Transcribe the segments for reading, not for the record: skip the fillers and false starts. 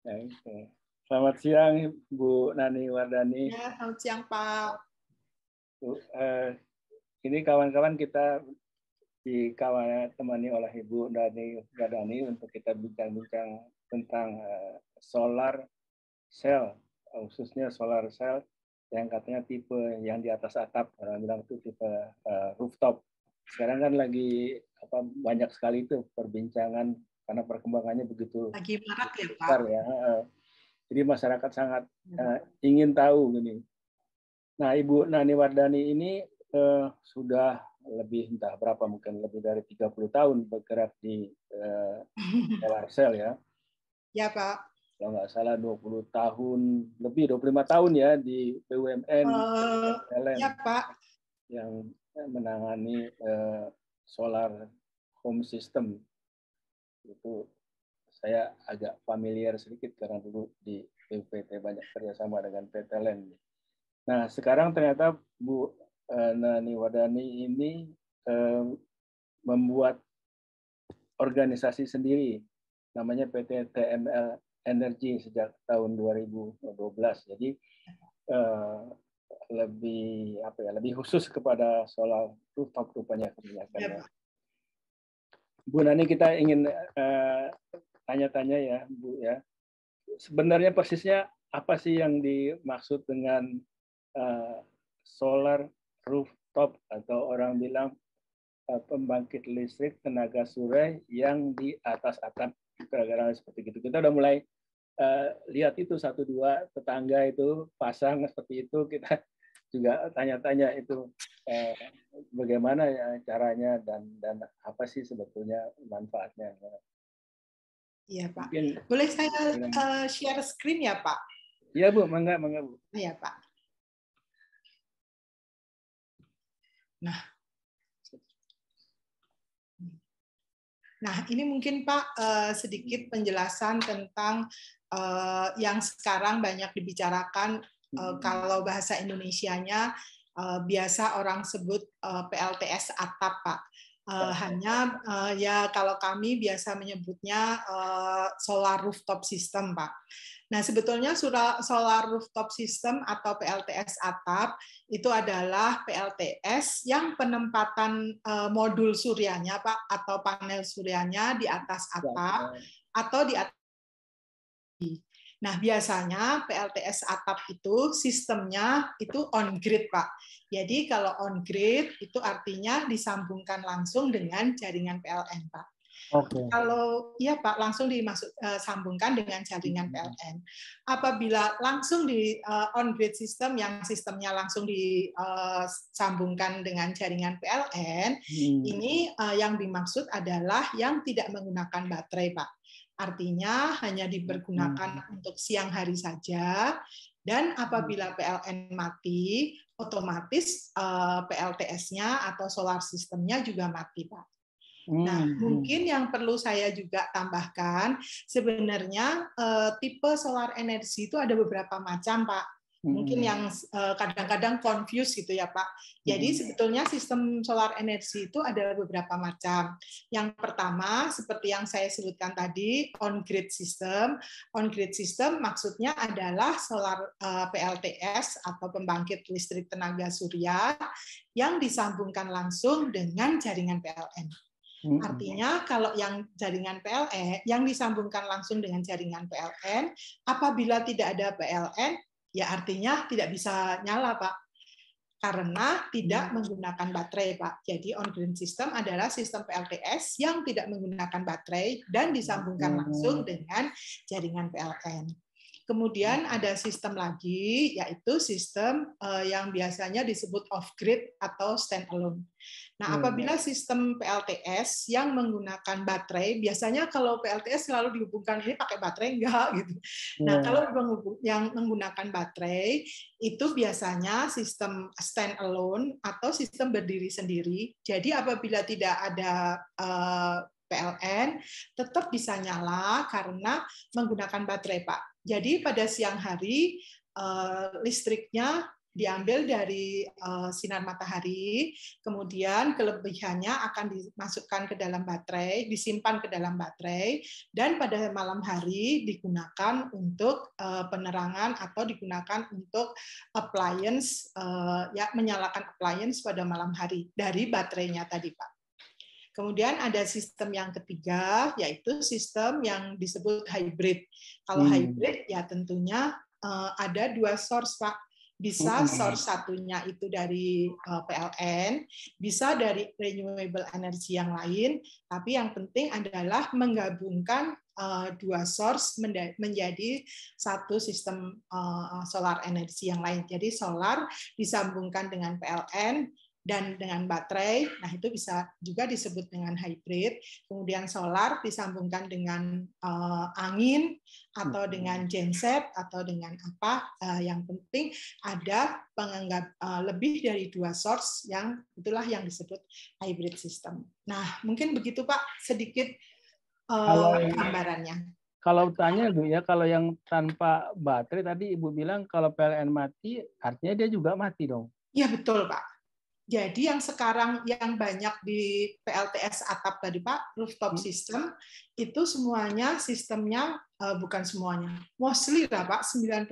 Oke. Selamat siang, Bu Nani Wardani. Ya, selamat siang, Pak. Ini kawan-kawan kita ditemani oleh Ibu Nani Wardani untuk kita bincang-bincang tentang solar cell, khususnya solar cell yang katanya tipe yang di atas atap, orang bilang itu tipe rooftop. Sekarang kan lagi banyak sekali itu perbincangan karena perkembangannya begitu lagi marak ya, besar Pak. ya. Jadi masyarakat sangat ingin tahu gini. Nah, Ibu Nani Wardani ini sudah lebih entah berapa, mungkin lebih dari 30 tahun bergerak di solar cell ya. Ya, Pak. Kalau nggak salah 20 tahun, lebih 25 tahun ya di BUMN PLN ya, Pak. yang menangani solar home system. Itu saya agak familiar sedikit karena dulu di BPT banyak kerjasama dengan PTLN. Nah, sekarang ternyata Bu Nani Wardani ini membuat organisasi sendiri, namanya PT TML Energy sejak tahun 2012. Jadi lebih khusus kepada solar rooftop rupanya kebanyakan. Ya. Bu Nani, kita ingin tanya-tanya ya, Bu ya. Sebenarnya persisnya apa sih yang dimaksud dengan solar rooftop, atau orang bilang pembangkit listrik tenaga surya yang di atas atap, kira-kira seperti itu. Kita udah mulai lihat itu 1-2 tetangga itu pasang seperti itu, kita juga tanya-tanya itu bagaimana ya caranya dan apa sih sebetulnya manfaatnya. Iya, Pak. Boleh saya share screen ya, Pak? Iya, Bu, mangga Bu. Iya, Pak. Nah, ini mungkin Pak sedikit penjelasan tentang yang sekarang banyak dibicarakan, kalau bahasa Indonesianya biasa orang sebut PLTS atap, Pak. Hanya ya kalau kami biasa menyebutnya solar rooftop system, Pak. Nah, sebetulnya solar rooftop system atau PLTS atap itu adalah PLTS yang penempatan modul suryanya, Pak, atau panel suryanya di atas atap atau di atas. Nah, biasanya PLTS atap itu sistemnya itu on grid, Pak. Jadi kalau on grid itu artinya disambungkan langsung dengan jaringan PLN, Pak. Okay. Kalau iya Pak, langsung disambungkan dengan jaringan PLN. Apabila langsung di on grid system yang sistemnya langsung disambungkan dengan jaringan PLN, ini yang dimaksud adalah yang tidak menggunakan baterai, Pak. Artinya hanya dipergunakan untuk siang hari saja, dan apabila PLN mati, otomatis PLTS-nya atau solar system-nya juga mati, Pak. Nah, mungkin yang perlu saya juga tambahkan, sebenarnya tipe solar energi itu ada beberapa macam, Pak. Mungkin yang kadang-kadang confuse gitu ya, Pak. Jadi sebetulnya sistem solar energi itu ada beberapa macam. Yang pertama, seperti yang saya sebutkan tadi, on-grid system. On-grid system maksudnya adalah solar PLTS atau pembangkit listrik tenaga surya yang disambungkan langsung dengan jaringan PLN. Artinya kalau yang jaringan PLN yang disambungkan langsung dengan jaringan PLN, apabila tidak ada PLN, ya artinya tidak bisa nyala, Pak, karena tidak menggunakan baterai, Pak. Jadi on-grid system adalah sistem PLTS yang tidak menggunakan baterai dan disambungkan langsung dengan jaringan PLN. Kemudian ada sistem lagi, yaitu sistem yang biasanya disebut off-grid atau stand-alone. Nah, apabila sistem PLTS yang menggunakan baterai, biasanya kalau PLTS selalu dihubungkan ini pakai baterai enggak gitu. Nah, kalau yang menggunakan baterai itu biasanya sistem stand-alone atau sistem berdiri sendiri. Jadi apabila tidak ada PLN, tetap bisa nyala karena menggunakan baterai, Pak. Jadi pada siang hari listriknya diambil dari sinar matahari, kemudian kelebihannya akan dimasukkan ke dalam baterai, disimpan ke dalam baterai, dan pada malam hari digunakan untuk penerangan atau digunakan untuk appliance, ya menyalakan appliance pada malam hari dari baterainya tadi, Pak. Kemudian ada sistem yang ketiga, yaitu sistem yang disebut hybrid. Kalau hybrid, ya tentunya ada dua source, Pak. Bisa source satunya itu dari PLN, bisa dari renewable energy yang lain, tapi yang penting adalah menggabungkan dua source menjadi satu sistem solar energy yang lain. Jadi solar disambungkan dengan PLN, dan dengan baterai, nah itu bisa juga disebut dengan hybrid. Kemudian solar disambungkan dengan angin atau dengan genset atau dengan apa. Yang penting ada penganggap lebih dari dua source, yang itulah yang disebut hybrid system. Nah mungkin begitu Pak sedikit gambarannya. Kalau tanya Bu ya, kalau yang tanpa baterai tadi Ibu bilang kalau PLN mati, artinya dia juga mati dong? Iya betul Pak. Jadi yang sekarang yang banyak di PLTS atap tadi Pak, rooftop system, itu semuanya sistemnya, bukan semuanya, mostly lah Pak, 98%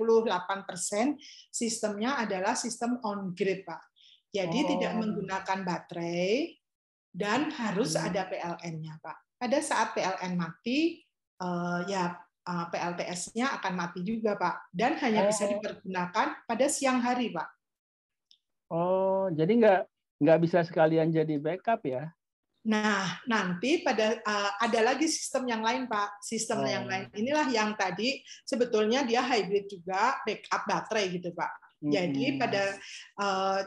sistemnya adalah sistem on-grid Pak. Jadi tidak menggunakan baterai dan harus ada PLN-nya Pak. Pada saat PLN mati, ya PLTS-nya akan mati juga Pak. Dan hanya bisa dipergunakan pada siang hari Pak. Oh, jadi nggak bisa sekalian jadi backup ya? Nah, nanti ada lagi sistem yang lain, Pak. Sistem yang lain inilah yang tadi sebetulnya dia hybrid juga, backup baterai gitu, Pak. Jadi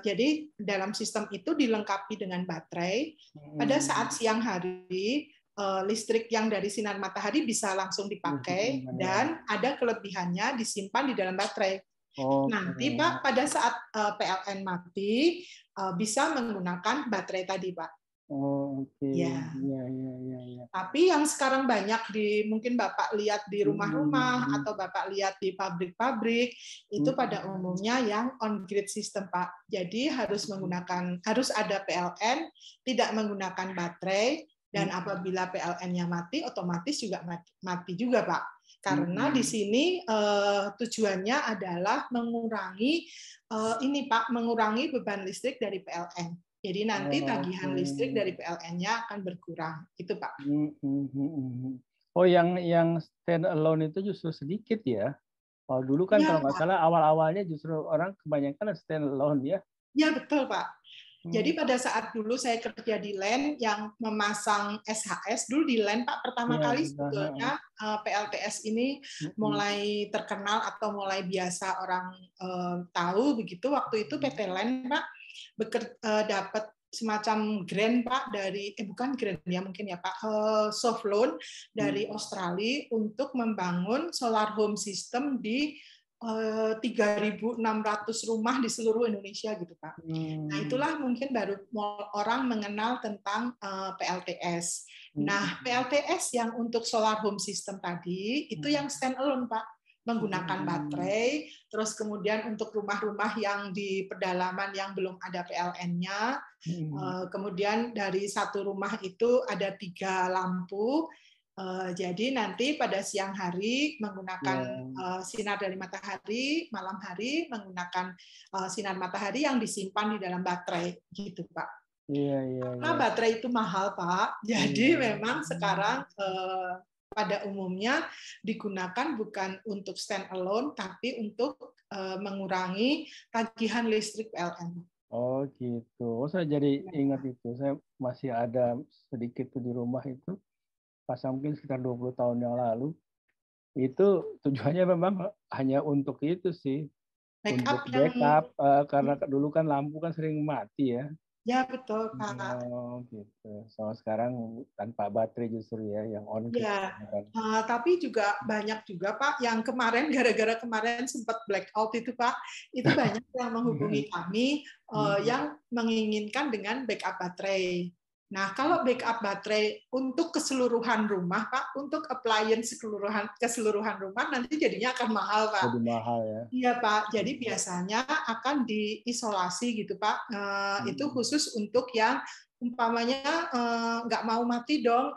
jadi dalam sistem itu dilengkapi dengan baterai. Pada saat siang hari listrik yang dari sinar matahari bisa langsung dipakai dan ada kelebihannya disimpan di dalam baterai. Nanti Pak pada saat PLN mati bisa menggunakan baterai tadi Pak. Ya. Tapi yang sekarang banyak mungkin Bapak lihat di rumah-rumah atau Bapak lihat di pabrik-pabrik itu pada umumnya yang on-grid system Pak. Jadi harus ada PLN, tidak menggunakan baterai, dan apabila PLN-nya mati otomatis juga mati juga Pak. Karena di sini tujuannya adalah mengurangi mengurangi beban listrik dari PLN. Jadi nanti tagihan listrik dari PLN-nya akan berkurang, itu Pak. Oh, yang stand alone itu justru sedikit ya? Oh, dulu kan kalau nggak salah awal-awalnya justru orang kebanyakan stand alone ya? Ya betul Pak. Jadi pada saat dulu saya kerja di LAN yang memasang SHS, dulu di LAN Pak pertama kali sebetulnya PLTS ini mulai terkenal atau mulai biasa orang tahu begitu, waktu itu PT LAN Pak dapat semacam grant Pak dari bukan grant ya mungkin ya Pak, soft loan dari Australia untuk membangun solar home system di 3.600 rumah di seluruh Indonesia gitu Pak. Nah itulah mungkin baru orang mengenal tentang PLTS. Nah PLTS yang untuk solar home system tadi itu yang stand alone Pak, menggunakan baterai. Terus kemudian untuk rumah-rumah yang di pedalaman yang belum ada PLN-nya, kemudian dari satu rumah itu ada 3 lampu. Jadi nanti pada siang hari menggunakan sinar dari matahari, malam hari menggunakan sinar matahari yang disimpan di dalam baterai, gitu Pak. Karena baterai itu mahal Pak, jadi memang sekarang pada umumnya digunakan bukan untuk stand alone, tapi untuk mengurangi tagihan listrik PLN. Oh gitu, saya jadi ingat itu, saya masih ada sedikit tuh di rumah itu. Pasang mungkin sekitar 20 tahun yang lalu, itu tujuannya memang hanya untuk itu sih, untuk backup, karena dulu kan lampu kan sering mati ya. Ya betul Pak. Oh gitu. So sekarang tanpa baterai justru ya yang on. Ya, tapi juga banyak juga Pak yang kemarin gara-gara kemarin sempat blackout itu Pak, itu banyak yang menghubungi kami yang menginginkan dengan backup baterai. Nah, kalau backup baterai untuk keseluruhan rumah, Pak, untuk appliance keseluruhan rumah nanti jadinya akan mahal, Pak. Jadi mahal ya. Iya, Pak. Jadi biasanya akan diisolasi gitu, Pak. Itu khusus untuk yang umpamanya nggak mau mati dong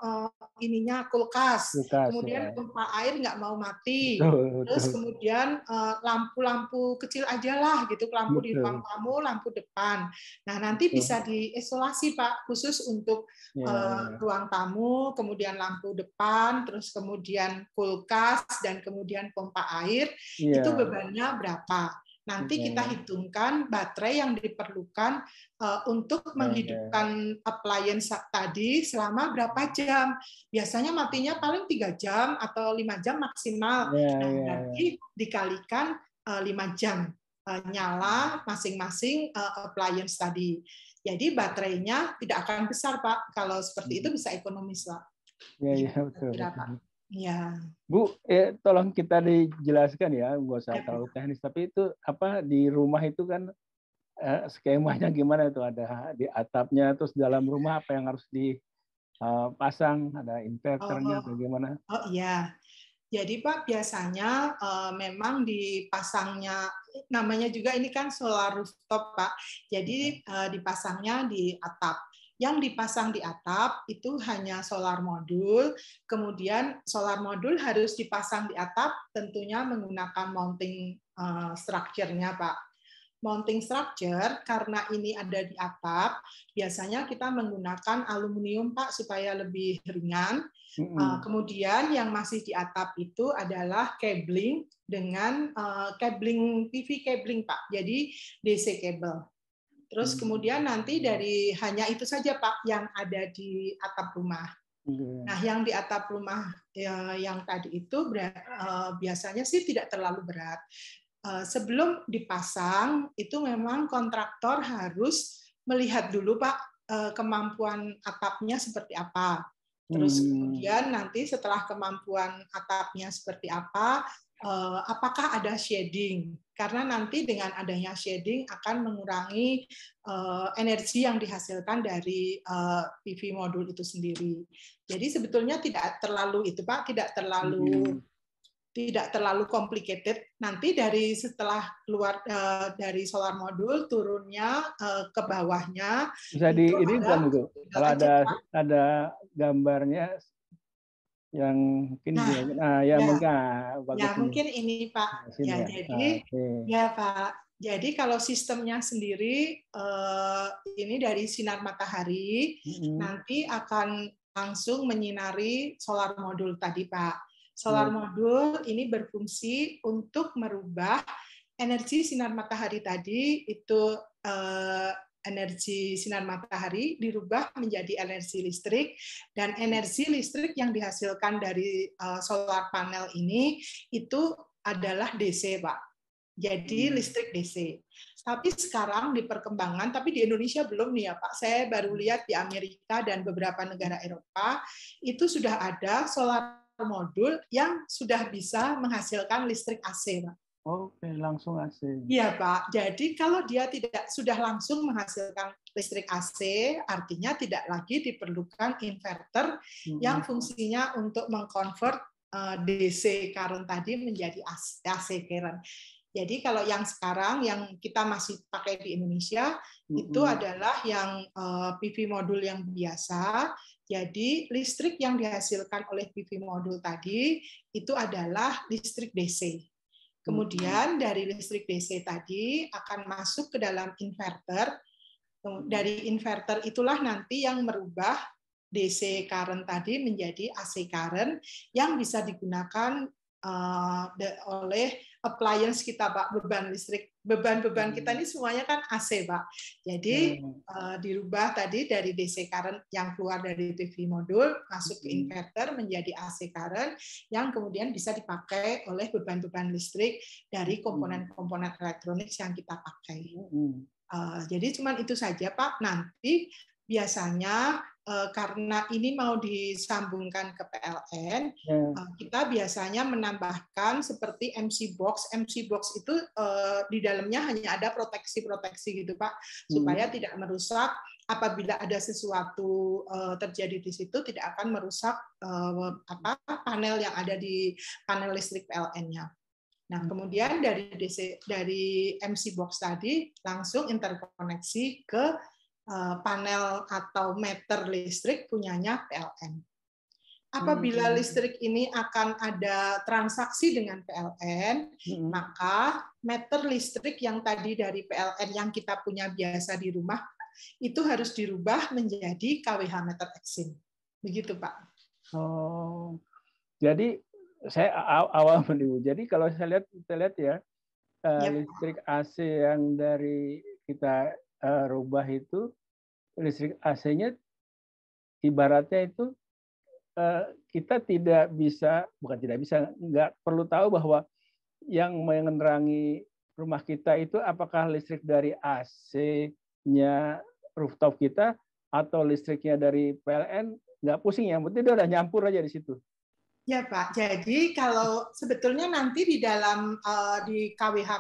ininya kulkas, kemudian pompa air nggak mau mati, terus kemudian lampu-lampu kecil aja lah gitu, lampu di ruang tamu, lampu depan. Nah nanti bisa diisolasi Pak, khusus untuk ruang tamu, kemudian lampu depan, terus kemudian kulkas dan kemudian pompa air, itu bebannya berapa? Nanti kita hitungkan baterai yang diperlukan untuk menghidupkan appliance tadi selama berapa jam. Biasanya matinya paling 3 jam atau 5 jam maksimal. Nah, berarti dikalikan 5 jam nyala masing-masing appliance tadi. Jadi baterainya tidak akan besar, Pak. Kalau seperti itu bisa ekonomis, Pak. Iya, betul. Ya. Bu, tolong kita dijelaskan ya, nggak usah terlalu teknis. Tapi itu apa di rumah itu kan skemanya gimana itu? Ada di atapnya, terus dalam rumah apa yang harus dipasang? Ada inverternya atau gimana? Oh iya. Jadi Pak biasanya memang dipasangnya, namanya juga ini kan solar rooftop Pak. Jadi dipasangnya di atap. Yang dipasang di atap itu hanya solar modul, kemudian solar modul harus dipasang di atap tentunya menggunakan mounting structure-nya Pak. Mounting structure karena ini ada di atap, biasanya kita menggunakan aluminium Pak supaya lebih ringan. Kemudian yang masih di atap itu adalah cabling dengan cabling PV cabling Pak, jadi DC cable. Terus kemudian nanti dari hanya itu saja Pak yang ada di atap rumah. Nah, yang di atap rumah yang tadi itu biasanya sih tidak terlalu berat. Sebelum dipasang itu memang kontraktor harus melihat dulu Pak kemampuan atapnya seperti apa. Terus kemudian nanti setelah kemampuan atapnya seperti apa, apakah ada shading? Karena nanti dengan adanya shading akan mengurangi energi yang dihasilkan dari PV modul itu sendiri. Jadi sebetulnya tidak terlalu itu Pak, tidak terlalu complicated. Nanti dari setelah keluar dari solar modul turunnya ke bawahnya bisa di ini kan Bu. Kalau ada gambarnya yang mungkin mungkin ini Pak. Ya Pak. Jadi kalau sistemnya sendiri ini dari sinar matahari nanti akan langsung menyinari solar modul tadi Pak. Solar modul ini berfungsi untuk merubah energi sinar matahari tadi itu energi sinar matahari dirubah menjadi energi listrik, dan energi listrik yang dihasilkan dari solar panel ini itu adalah DC, Pak. Jadi listrik DC. Tapi sekarang di perkembangan, tapi di Indonesia belum nih ya Pak. Saya baru lihat di Amerika dan beberapa negara Eropa itu sudah ada solar modul yang sudah bisa menghasilkan listrik AC, Pak. Oke, langsung AC. Iya, Pak. Jadi kalau dia tidak sudah langsung menghasilkan listrik AC, artinya tidak lagi diperlukan inverter yang fungsinya untuk mengkonvert DC current tadi menjadi AC current. Jadi kalau yang sekarang yang kita masih pakai di Indonesia itu adalah yang PV modul yang biasa. Jadi listrik yang dihasilkan oleh PV modul tadi itu adalah listrik DC. Kemudian dari listrik DC tadi akan masuk ke dalam inverter. Dari inverter itulah nanti yang merubah DC current tadi menjadi AC current yang bisa digunakan oleh appliance kita, Pak. Beban kita ini semuanya kan AC, Pak. Jadi dirubah tadi dari DC current yang keluar dari PV modul masuk ke inverter menjadi AC current yang kemudian bisa dipakai oleh beban-beban listrik dari komponen-komponen elektronik yang kita pakai. Jadi cuman itu saja, Pak. Nanti biasanya karena ini mau disambungkan ke PLN, kita biasanya menambahkan seperti MC box. MC box itu di dalamnya hanya ada proteksi-proteksi gitu Pak, supaya tidak merusak apabila ada sesuatu terjadi di situ tidak akan merusak panel yang ada di panel listrik PLN-nya. Nah, kemudian dari MC box tadi langsung interkoneksi ke panel atau meter listrik punyanya PLN. Apabila listrik ini akan ada transaksi dengan PLN, maka meter listrik yang tadi dari PLN yang kita punya biasa di rumah itu harus dirubah menjadi KWH meter Exim. Begitu, Pak. Oh, jadi saya awal meniru. Jadi kalau saya lihat ya, listrik AC yang dari kita rubah itu, listrik AC-nya ibaratnya itu kita tidak bisa, bukan tidak bisa, nggak perlu tahu bahwa yang menerangi rumah kita itu apakah listrik dari AC-nya rooftop kita atau listriknya dari PLN, nggak pusing ya, berarti dia udah nyampur aja di situ. Ya Pak, jadi kalau sebetulnya nanti di dalam di KWH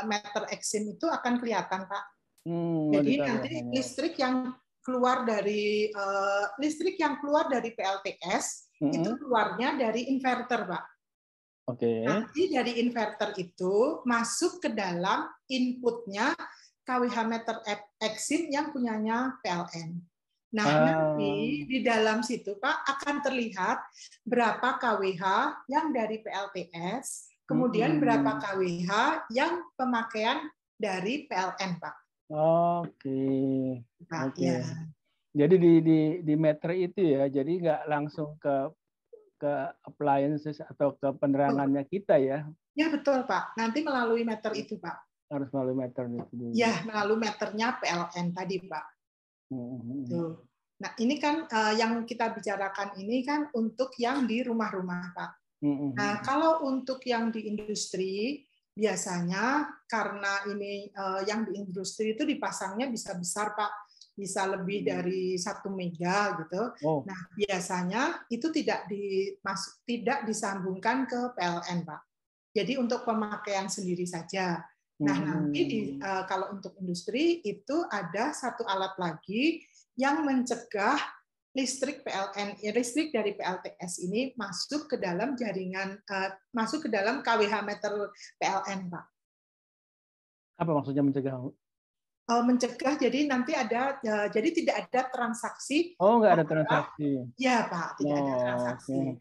meter Exim itu akan kelihatan Pak. Jadi nanti listrik yang keluar dari PLTS itu keluarnya dari inverter, Pak. Oke. Nanti dari inverter itu masuk ke dalam inputnya KWH meter Exim yang punyanya PLN. Nah, nanti di dalam situ Pak akan terlihat berapa KWH yang dari PLTS, kemudian berapa KWH yang pemakaian dari PLN, Pak. Oke. Ya. Jadi di meter itu ya, jadi nggak langsung ke appliances atau ke penerangannya kita ya? Ya betul Pak. Nanti melalui meter itu Pak. Harus melalui meter itu. Ya, melalui meternya PLN tadi Pak. Tuh. Nah ini kan yang kita bicarakan ini kan untuk yang di rumah-rumah Pak. Nah kalau untuk yang di industri biasanya karena ini yang di industri itu dipasangnya bisa besar Pak, bisa lebih dari 1 mega gitu. Nah biasanya itu tidak disambungkan ke PLN Pak. Jadi untuk pemakaian sendiri saja. Nah nanti kalau untuk industri itu ada satu alat lagi yang mencegah listrik PLN, listrik dari PLTS ini masuk ke dalam jaringan, masuk ke dalam KWH meter PLN, Pak. Apa maksudnya mencegah? Mencegah, jadi nanti ada, jadi tidak ada transaksi. Oh, nggak ada transaksi. Ya, Pak, tidak ada transaksi.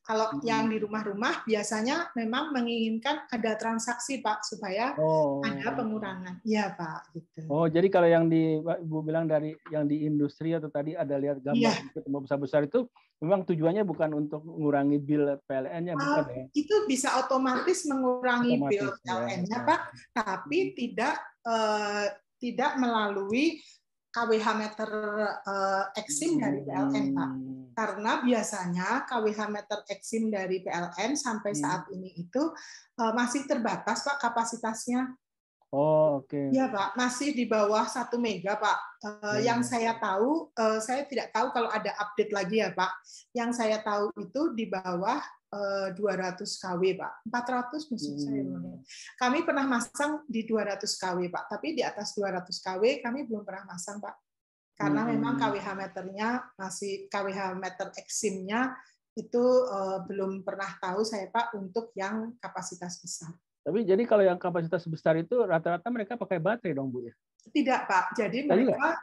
Kalau yang di rumah-rumah biasanya memang menginginkan ada transaksi, Pak, supaya ada pengurangan. Ya, Pak, gitu. Oh, jadi kalau yang Ibu bilang dari yang di industri atau tadi ada lihat gambar ketemu besar-besar itu memang tujuannya bukan untuk mengurangi bill PLN-nya, bukan ya? Itu bisa otomatis mengurangi bill PLN-nya, Pak, tapi tidak melalui KWH meter Exim dari PLN, Pak. Karena biasanya KWH meter Exim dari PLN sampai saat ini itu masih terbatas, Pak, kapasitasnya. Oh, oke. Ya, Pak, masih di bawah 1 mega, Pak. Yang saya tahu, saya tidak tahu kalau ada update lagi ya, Pak. Yang saya tahu itu di bawah 200 kW, Pak. 400 maksud saya. Kami pernah masang di 200 kW, Pak. Tapi di atas 200 kW kami belum pernah masang, Pak. Karena memang KWH meternya masih KWH meter Exim-nya itu belum pernah tahu saya, Pak, untuk yang kapasitas besar. Tapi jadi kalau yang kapasitas besar itu rata-rata mereka pakai baterai dong, Bu ya? Tidak, Pak. Jadi mereka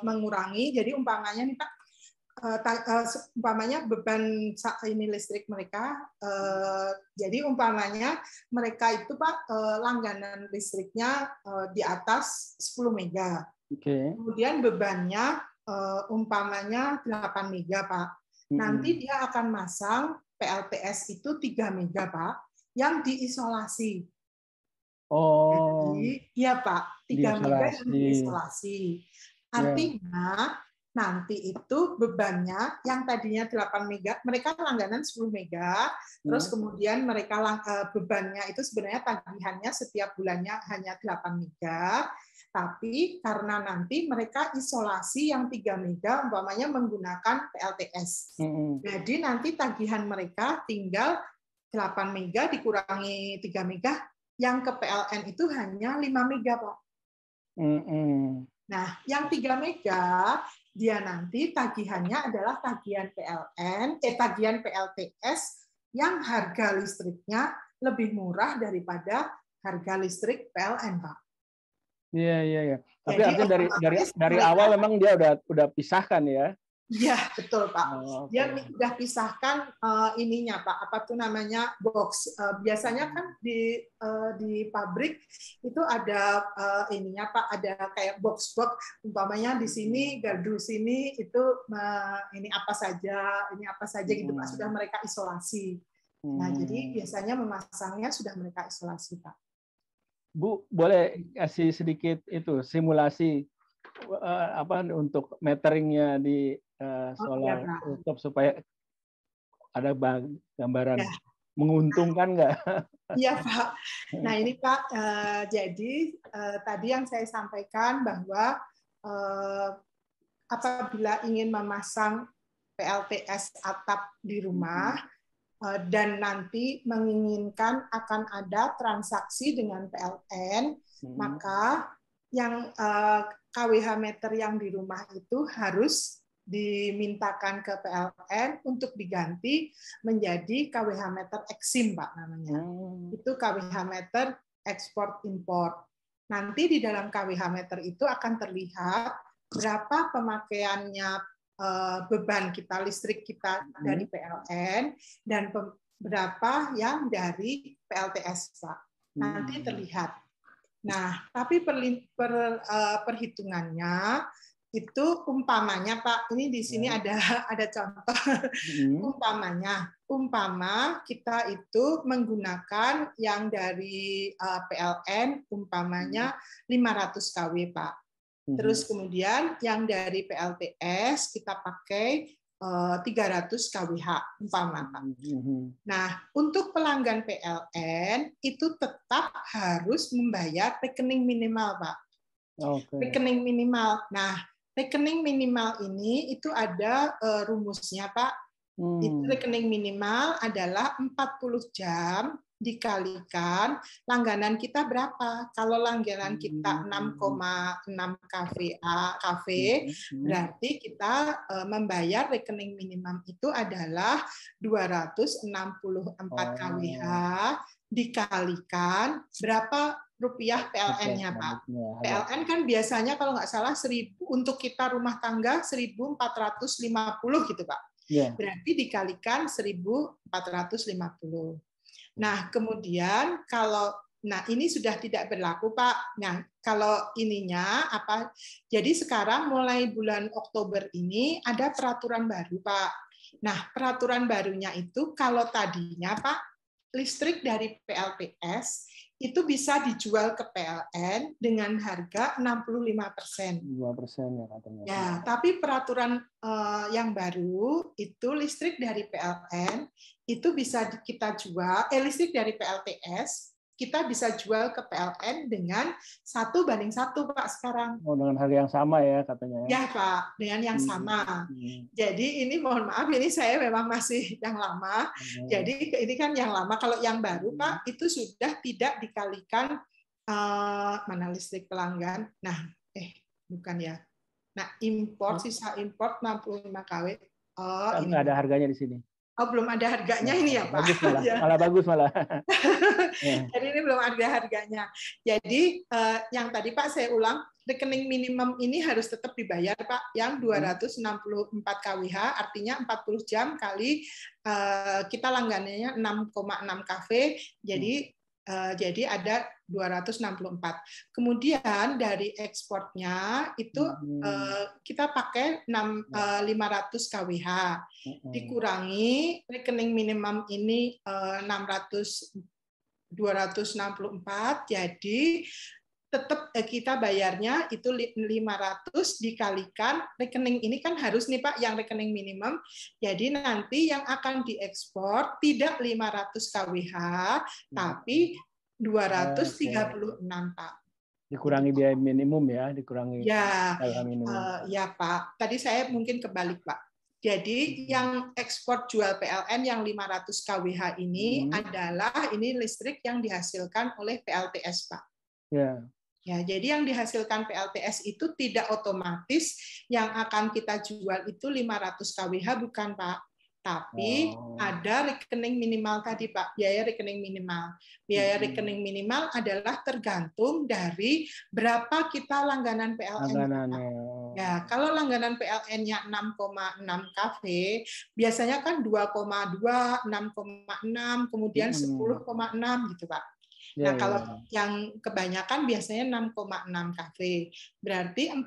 mengurangi. Jadi umpamanya nih, Pak, umpamanya beban ini listrik mereka. Jadi umpamanya mereka itu, Pak, langganan listriknya di atas 10 mega. Kemudian bebannya umpamanya 8 mega, Pak. Nanti dia akan masang PLTS itu 3 mega, Pak, yang diisolasi. Jadi, ya Pak, 3 mega yang diisolasi. Artinya nanti itu bebannya yang tadinya 8 mega, mereka langganan 10 mega, terus kemudian mereka bebannya itu sebenarnya tagihannya setiap bulannya hanya 8 mega, tapi karena nanti mereka isolasi yang 3 mega umpamanya menggunakan PLTS. Jadi nanti tagihan mereka tinggal 8 mega dikurangi 3 mega, yang ke PLN itu hanya 5 mega, Pak. Nah, yang 3 mega dia nanti tagihannya adalah tagihan tagihan PLTS yang harga listriknya lebih murah daripada harga listrik PLN, Pak. Iya, iya, iya. Tapi Jadi artinya dari mereka, awal memang dia udah pisahkan ya. Iya, betul, Pak. Oh, Dia okay. sudah pisahkan ininya, Pak. Apa tuh namanya box. Biasanya kan di pabrik itu ada ininya, Pak. Ada kayak box-box. Umpamanya di sini gardu sini itu ini apa saja gitu, Pak. Sudah mereka isolasi. Nah, jadi biasanya memasangnya sudah mereka isolasi, Pak. Bu, boleh kasih sedikit itu simulasi apa untuk meteringnya di solar rooftop supaya ada gambaran ya. menguntungkan nggak? Iya, Pak. Nah, ini Pak, jadi tadi yang saya sampaikan bahwa apabila ingin memasang PLTS atap di rumah dan nanti menginginkan akan ada transaksi dengan PLN, maka yang KWH meter yang di rumah itu harus dimintakan ke PLN untuk diganti menjadi KWH meter eksim, Pak, namanya. Itu KWH meter ekspor import. Nanti di dalam KWH meter itu akan terlihat berapa pemakaiannya beban kita, listrik kita dari PLN, dan berapa yang dari PLTS, Pak. Nanti terlihat. Nah, tapi perhitungannya itu umpamanya, Pak, ini di sini ada contoh. Umpama kita itu menggunakan yang dari PLN umpamanya 500 kW, Pak. Terus kemudian yang dari PLTS kita pakai 300 kWh umpama, Pak. Nah, untuk pelanggan PLN itu tetap harus membayar rekening minimal, Pak. Rekening minimal. Nah, rekening minimal ini itu ada rumusnya, Pak. Itu rekening minimal adalah 40 jam dikalikan langganan kita berapa. Kalau langganan kita 6,6 kV, berarti kita membayar rekening minimum itu adalah 264 kWh dikalikan berapa rupiah PLN-nya, Pak. PLN kan biasanya kalau nggak salah 1.000 untuk kita rumah tangga 1.450 gitu, Pak. Berarti dikalikan 1.450. Nah, kemudian ini sudah tidak berlaku, Pak. Nah, kalau ininya apa? Jadi sekarang mulai bulan Oktober ini ada peraturan baru, Pak. Nah, peraturan barunya itu kalau tadinya, Pak, listrik dari PLTS itu bisa dijual ke PLN dengan harga 65%. 2% ya katanya. Ya, tapi peraturan yang baru itu listrik dari PLN itu bisa kita jual, listrik dari PLTS kita bisa jual ke PLN dengan 1:1, Pak, sekarang. Oh, dengan harga yang sama ya katanya. Ya, Pak, dengan yang sama. Jadi ini mohon maaf, ini saya memang masih yang lama. Jadi ini kan yang lama. Kalau yang baru, Pak, itu sudah tidak dikalikan mana listrik pelanggan. Nah, bukan ya. Nah, sisa import 65 kW. Oh, ini ada harganya di sini. Oh, belum ada harganya ini ya, Pak. Bagus malah. Malah bagus malah. Jadi ini belum ada harganya. Jadi yang tadi, Pak, saya ulang, rekening minimum ini harus tetap dibayar, Pak, yang 264 kWh, artinya 40 jam kali kita langganannya 6,6 kV, jadi ada 264. Kemudian dari ekspornya itu kita pakai 500 kWh. Dikurangi rekening minimum ini 264, jadi tetap kita bayarnya itu 500 dikalikan rekening ini kan harus nih, Pak, yang rekening minimum. Jadi nanti yang akan diekspor tidak 500 kWh tapi 236, Pak. Dikurangi biaya minimum ya, dikurangi biaya minimum. Ya, Pak. Tadi saya mungkin kebalik, Pak. Jadi yang ekspor jual PLN yang 500 kWh ini adalah ini listrik yang dihasilkan oleh PLTS, Pak. Ya. Ya, jadi yang dihasilkan PLTS itu tidak otomatis yang akan kita jual itu 500 kWh, bukan Pak. Tapi ada rekening minimal tadi Pak, biaya rekening minimal. Biaya rekening minimal adalah tergantung dari berapa kita langganan PLN. Ya, kalau langganan PLN-nya 6,6 kW, biasanya kan 2,2, 6,6, kemudian 10,6 gitu Pak. Nah, kalau yang kebanyakan biasanya 6,6 kW. Berarti 40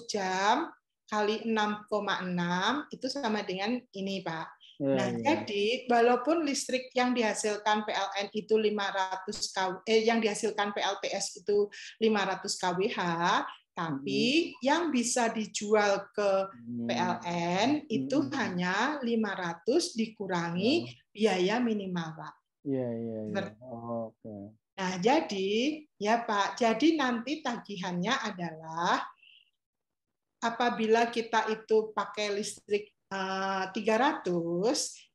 jam kali 6,6 itu sama dengan ini, Pak. Nah, jadi walaupun listrik yang dihasilkan PLN itu 500 kW, yang dihasilkan PLTS itu 500 kWh, tapi yang bisa dijual ke PLN itu hanya 500 dikurangi biaya minimal, Pak. Oke. Nah, jadi ya Pak, jadi nanti tagihannya adalah apabila kita itu pakai listrik 300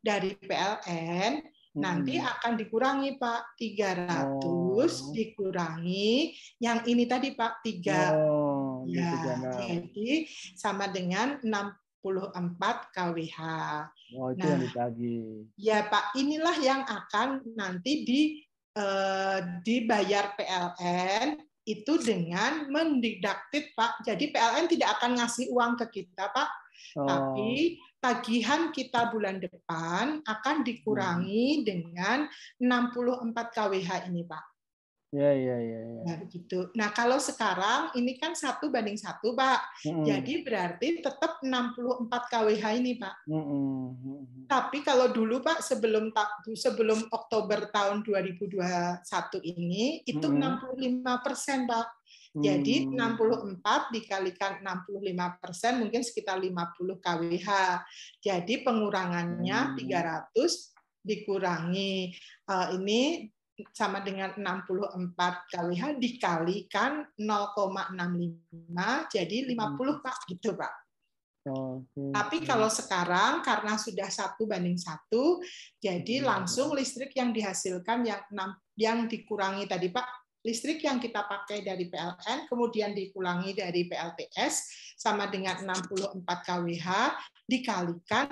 dari PLN, nanti akan dikurangi Pak, 300 dikurangi yang ini tadi Pak, 3. Ya, jadi sama dengan 64 kWh. Itu yang ditagih. Ya Pak, inilah yang akan nanti dibayar PLN itu dengan mendidaktif Pak. Jadi PLN tidak akan ngasih uang ke kita Pak, tapi tagihan kita bulan depan akan dikurangi dengan 64 kWh ini Pak. Ya. Nah, begitu. Nah, kalau sekarang ini kan 1:1 Pak. Jadi berarti tetap 64 kWh ini Pak. Tapi kalau dulu Pak, sebelum Oktober tahun 2021 ini itu 65% Pak. Jadi 64 dikalikan 65% mungkin sekitar 50 kWh. Jadi pengurangannya 300 dikurangi ini sama dengan 64 kWh dikalikan 0,65 jadi 50 Pak, gitu Pak. Tapi kalau sekarang karena sudah 1:1, jadi langsung listrik yang dihasilkan yang dikurangi tadi Pak, listrik yang kita pakai dari PLN kemudian dikurangi dari PLTS sama dengan 64 kWh dikalikan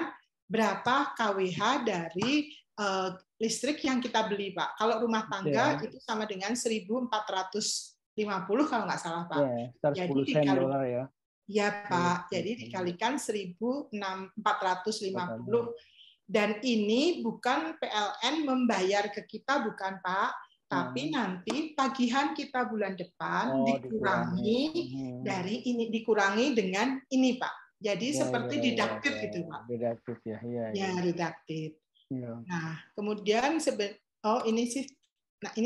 berapa kWh dari listrik yang kita beli Pak. Kalau rumah tangga itu sama dengan 1.450 kalau nggak salah Pak. Jadi $10 ya. Ya Pak, jadi dikalikan 1.450 dan ini bukan PLN membayar ke kita bukan Pak, tapi nanti tagihan kita bulan depan dikurangi dari ini, dikurangi dengan ini Pak. Jadi seperti didaktif gitu Pak. Didaktif ya. Ya, didaktif. Nah, kemudian ini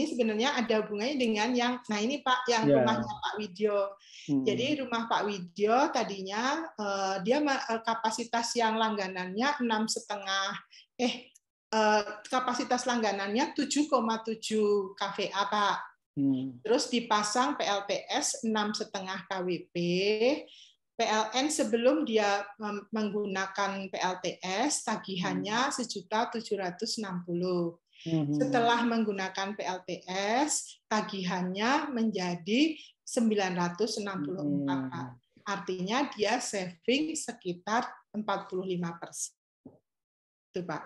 sebenarnya ada hubungannya dengan ini Pak, yang rumahnya Pak Widyo. Jadi rumah Pak Widyo tadinya dia kapasitas yang langganannya 6,5 kapasitas langganannya 7,7 kVA Pak. Terus dipasang PLTS 6,5 kWp. PLN sebelum dia menggunakan PLTS tagihannya 1.760.000. Setelah menggunakan PLTS tagihannya menjadi 964 Pak. Artinya dia saving sekitar 45%. Itu Pak.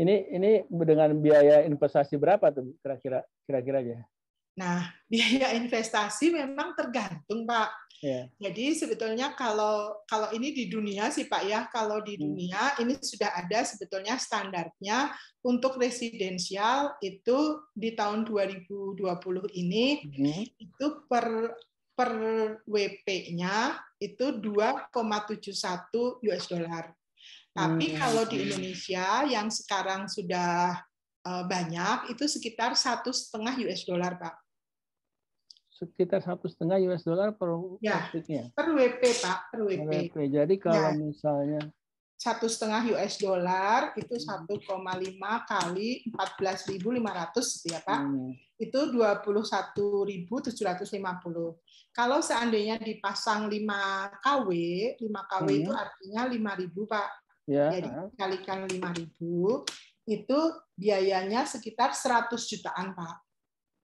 Ini dengan biaya investasi berapa tuh kira-kira aja? Nah, biaya investasi memang tergantung Pak. Jadi sebetulnya kalau ini di dunia sih Pak ya, kalau di dunia ini sudah ada sebetulnya standarnya untuk residensial itu di tahun 2020 ini itu per WP-nya itu 2,71 US dollar. Tapi kalau di Indonesia yang sekarang sudah banyak itu sekitar 1,5 US dollar Pak. Sekitar 1,5 US dollar per listriknya. Per WP Pak, per WP. Jadi kalau misalnya 1,5 US dollar itu 1,5 kali 14.500 ya Pak. Itu 21.750. Kalau seandainya dipasang 5 kW itu artinya 5.000 Pak. Jadi dikalikan 5.000 itu biayanya sekitar 100 jutaan Pak.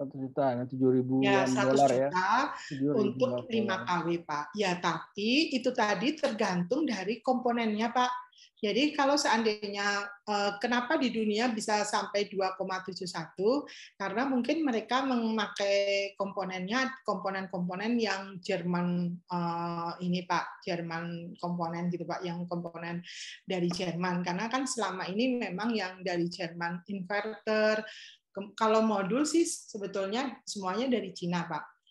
1 juta, nah 7.000 Ya, 100 dolar ya. juta 7.000 untuk 5 kW, Pak. Ya, tapi itu tadi tergantung dari komponennya, Pak. Jadi kalau seandainya kenapa di dunia bisa sampai 2,71, karena mungkin mereka memakai komponen-komponen yang Jerman ini Pak, Jerman komponen gitu Pak, yang komponen dari Jerman. Karena kan selama ini memang yang dari Jerman inverter. Kalau modul sih sebetulnya semuanya dari Cina, Pak.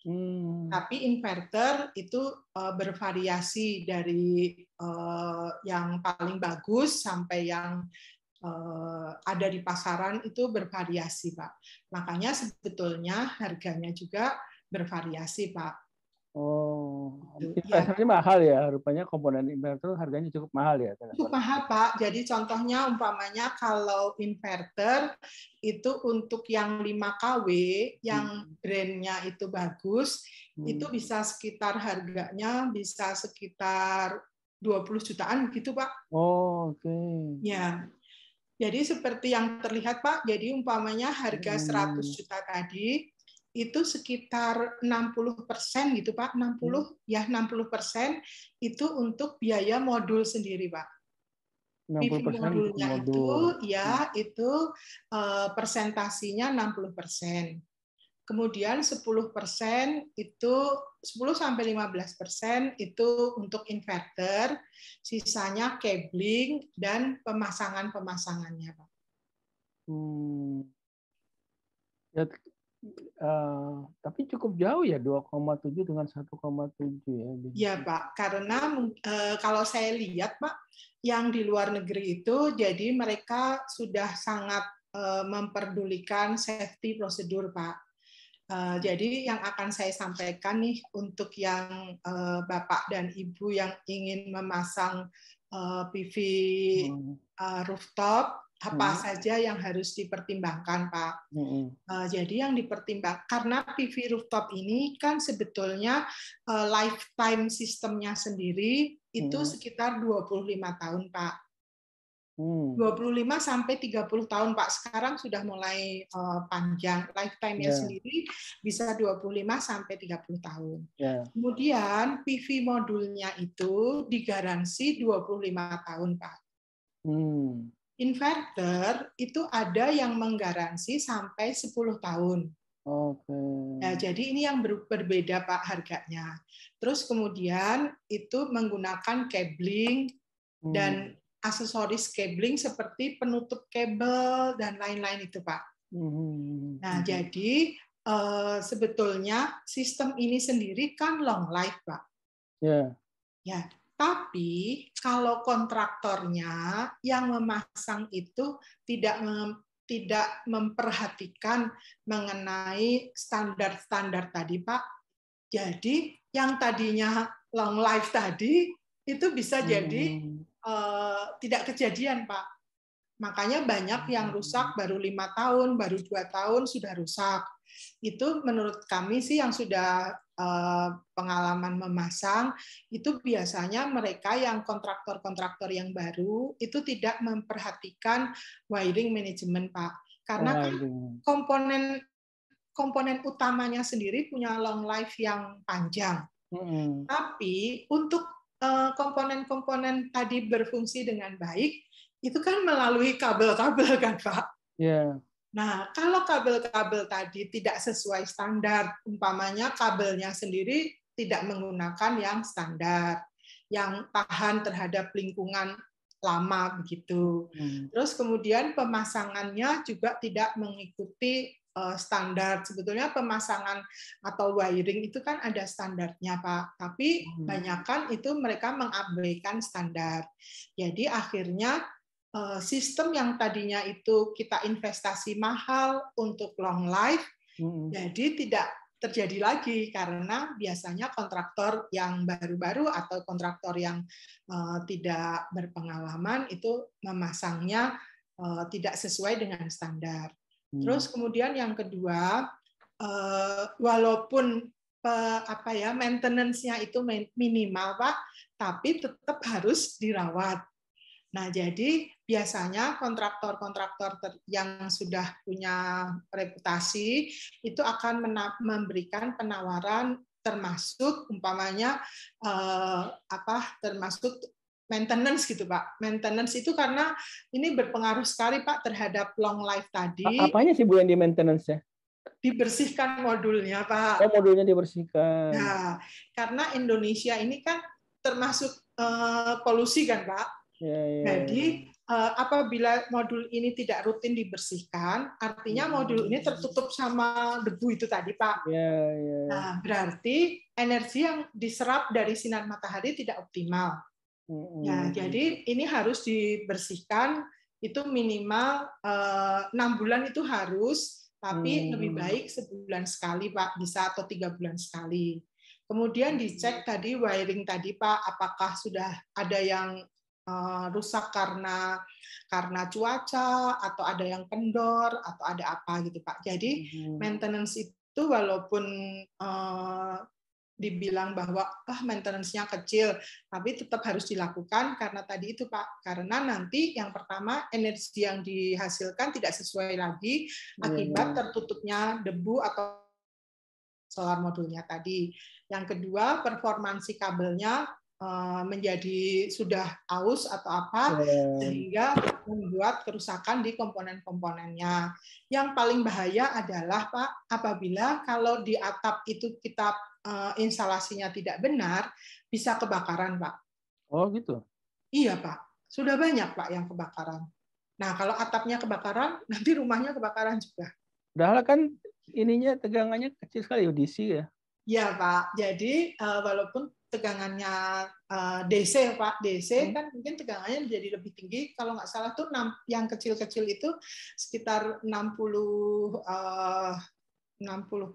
Tapi inverter itu bervariasi dari yang paling bagus sampai yang ada di pasaran itu bervariasi, Pak. Makanya sebetulnya harganya juga bervariasi, Pak. Oh, Ya, inverternya mahal ya, rupanya komponen inverter harganya cukup mahal ya. cukup mahal, Pak. Jadi contohnya umpamanya kalau inverter itu untuk yang 5 kW, yang brandnya itu bagus, itu bisa sekitar harganya bisa sekitar 20 jutaan gitu, Pak. Oh, oke. Ya. Jadi seperti yang terlihat, Pak, jadi umpamanya harga 100 juta tadi itu sekitar 60% gitu, Pak. 60% itu untuk biaya modul sendiri, Pak. PV 60% modulnya modul. itu persentasinya 60%. Kemudian 10% itu 10-15% itu untuk inverter, sisanya cabling dan pemasangannya, Pak. Ya, tapi cukup jauh ya 2,7 dengan 1,7 ya. Ya Pak, karena kalau saya lihat Pak, yang di luar negeri itu jadi mereka sudah sangat memperdulikan safety prosedur Pak. Jadi yang akan saya sampaikan nih untuk yang Bapak dan Ibu yang ingin memasang PV rooftop, apa saja yang harus dipertimbangkan, Pak. Jadi yang dipertimbangkan, karena PV rooftop ini kan sebetulnya lifetime sistemnya sendiri itu sekitar 25 tahun, Pak. 25 sampai 30 tahun, Pak. Sekarang sudah mulai panjang. Lifetime-nya sendiri bisa 25 sampai 30 tahun. Kemudian PV modulnya itu digaransi 25 tahun, Pak. Inverter itu ada yang menggaransi sampai 10 tahun. Nah, jadi ini yang berbeda Pak harganya. Terus kemudian itu menggunakan cabling dan aksesoris cabling seperti penutup kabel dan lain-lain itu Pak. Nah, jadi sebetulnya sistem ini sendiri kan long life Pak. Ya. Tapi kalau kontraktornya yang memasang itu tidak memperhatikan mengenai standar-standar tadi, Pak. Jadi yang tadinya long life tadi itu bisa jadi tidak kejadian, Pak. Makanya banyak yang rusak baru 5 tahun, baru 2 tahun sudah rusak. Itu menurut kami sih yang sudah pengalaman memasang, itu biasanya mereka yang kontraktor-kontraktor yang baru itu tidak memperhatikan wiring management, Pak. Karena kan komponen utamanya sendiri punya long life yang panjang. Tapi untuk komponen-komponen tadi berfungsi dengan baik, itu kan melalui kabel-kabel kan, Pak? Nah, kalau kabel-kabel tadi tidak sesuai standar, umpamanya kabelnya sendiri tidak menggunakan yang standar, yang tahan terhadap lingkungan lama begitu. Terus kemudian pemasangannya juga tidak mengikuti standar. Sebetulnya pemasangan atau wiring itu kan ada standarnya, Pak. Tapi banyakkan itu mereka mengabaikan standar. Jadi akhirnya sistem yang tadinya itu kita investasi mahal untuk long life, jadi tidak terjadi lagi karena biasanya kontraktor yang baru-baru atau kontraktor yang tidak berpengalaman itu memasangnya tidak sesuai dengan standar. Terus kemudian yang kedua, walaupun maintenance-nya itu minimal Pak, tapi tetap harus dirawat. Nah, jadi biasanya kontraktor-kontraktor yang sudah punya reputasi itu akan memberikan penawaran termasuk umpamanya termasuk maintenance gitu Pak. Maintenance itu karena ini berpengaruh sekali Pak terhadap long life tadi. Apanya sih Bu yang di maintenance ya? Dibersihkan modulnya Pak. Oh, modulnya dibersihkan. Nah, karena Indonesia ini kan termasuk polusi kan Pak. Jadi apabila modul ini tidak rutin dibersihkan, artinya modul ini tertutup sama debu itu tadi Pak. Nah, berarti energi yang diserap dari sinar matahari tidak optimal. Ya, jadi ini harus dibersihkan, itu minimal 6 bulan itu harus, tapi lebih baik sebulan sekali Pak, bisa atau 3 bulan sekali. Kemudian dicek tadi wiring tadi Pak, apakah sudah ada yang rusak karena cuaca atau ada yang kendor atau ada apa gitu Pak. Jadi maintenance itu walaupun dibilang bahwa maintenance-nya kecil, tapi tetap harus dilakukan karena tadi itu Pak, karena nanti yang pertama energi yang dihasilkan tidak sesuai lagi akibat tertutupnya debu atau solar modulnya tadi. Yang kedua, performansi kabelnya menjadi sudah aus atau apa, sehingga membuat kerusakan di komponen-komponennya. Yang paling bahaya adalah Pak, apabila kalau di atap itu kita instalasinya tidak benar, bisa kebakaran Pak. Oh gitu? Iya Pak, sudah banyak Pak yang kebakaran. Nah kalau atapnya kebakaran, nanti rumahnya kebakaran juga. Padahal kan ininya tegangannya kecil sekali, DC ya? Iya Pak, jadi walaupun tegangannya DC Pak, DC kan mungkin tegangannya menjadi lebih tinggi, kalau nggak salah tuh yang kecil-kecil itu sekitar 60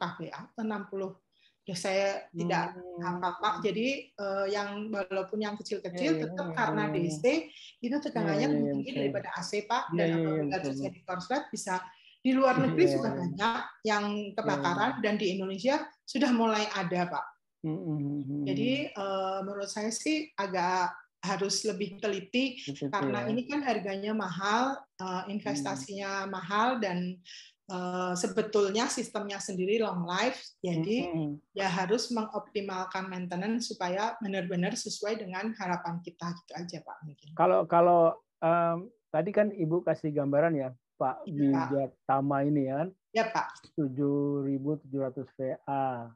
kVA atau 60, ya saya tidak apa-apa. Jadi yang walaupun yang kecil-kecil tetap karena DC itu tegangannya lebih tinggi daripada AC Pak, dan apabila terjadi korslet bisa. Di luar negeri sudah banyak yang kebakaran, dan di Indonesia sudah mulai ada, Pak. Jadi menurut saya sih agak harus lebih teliti, karena ini kan harganya mahal, investasinya mahal, dan sebetulnya sistemnya sendiri long life, jadi ya harus mengoptimalkan maintenance supaya benar-benar sesuai dengan harapan kita, gitu aja Pak. Mungkin. Kalau tadi kan Ibu kasih gambaran ya, Pak Wijatama ini kan, ya Pak, 7.700 VA,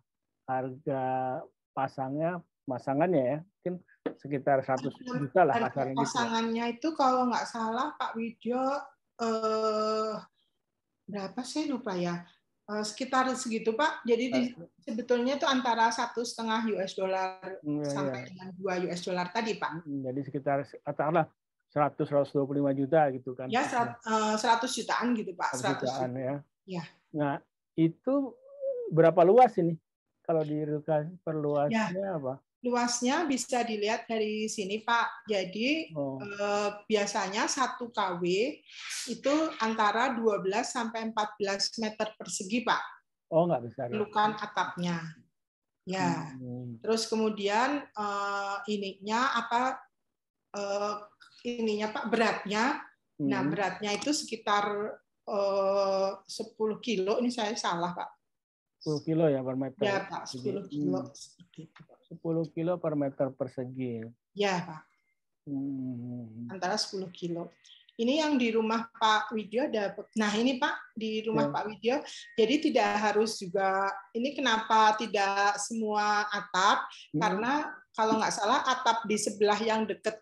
harga pasangannya ya, mungkin sekitar 100 juta lah kasarnya gitu. Pasangannya itu kalau nggak salah Pak Widyo berapa sih lupa ya, sekitar segitu Pak. Jadi sebetulnya itu antara $1,5 sampai dengan $2 tadi Pak. Jadi sekitar katakanlah 100-125 juta gitu kan? Ya 100 jutaan gitu Pak. 100 jutaan ya. Ya. Nah itu berapa luas ini? Kalau perluasnya apa? Luasnya bisa dilihat dari sini Pak. Jadi biasanya 1 kW itu antara 12 sampai 14 meter persegi Pak. Oh nggak besar. Lukan atapnya. Ya. Terus kemudian ininya Pak beratnya. Nah beratnya itu sekitar 10 kilo. Ini saya salah Pak. 10 kilo ya per meter. Ya Pak, 10 kilo. 10 kilo per meter persegi. Ya Pak. Antara 10 kilo. Ini yang di rumah Pak Widyo dapat. Nah ini Pak di rumah Pak Widyo. Jadi tidak harus juga. Ini kenapa tidak semua atap? Karena kalau nggak salah atap di sebelah yang dekat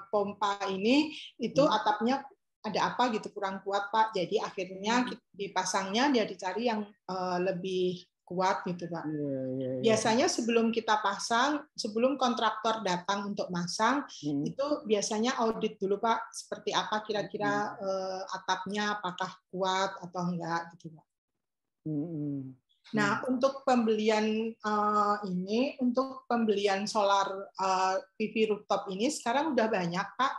pompa ini itu atapnya ada apa gitu kurang kuat Pak. Jadi akhirnya dipasangnya dia dicari yang lebih kuat gitu Pak. Biasanya sebelum kita pasang, sebelum kontraktor datang untuk masang, itu biasanya audit dulu Pak, seperti apa kira-kira atapnya, apakah kuat atau enggak gitu Pak. Nah untuk pembelian untuk pembelian solar PV rooftop ini sekarang udah banyak Pak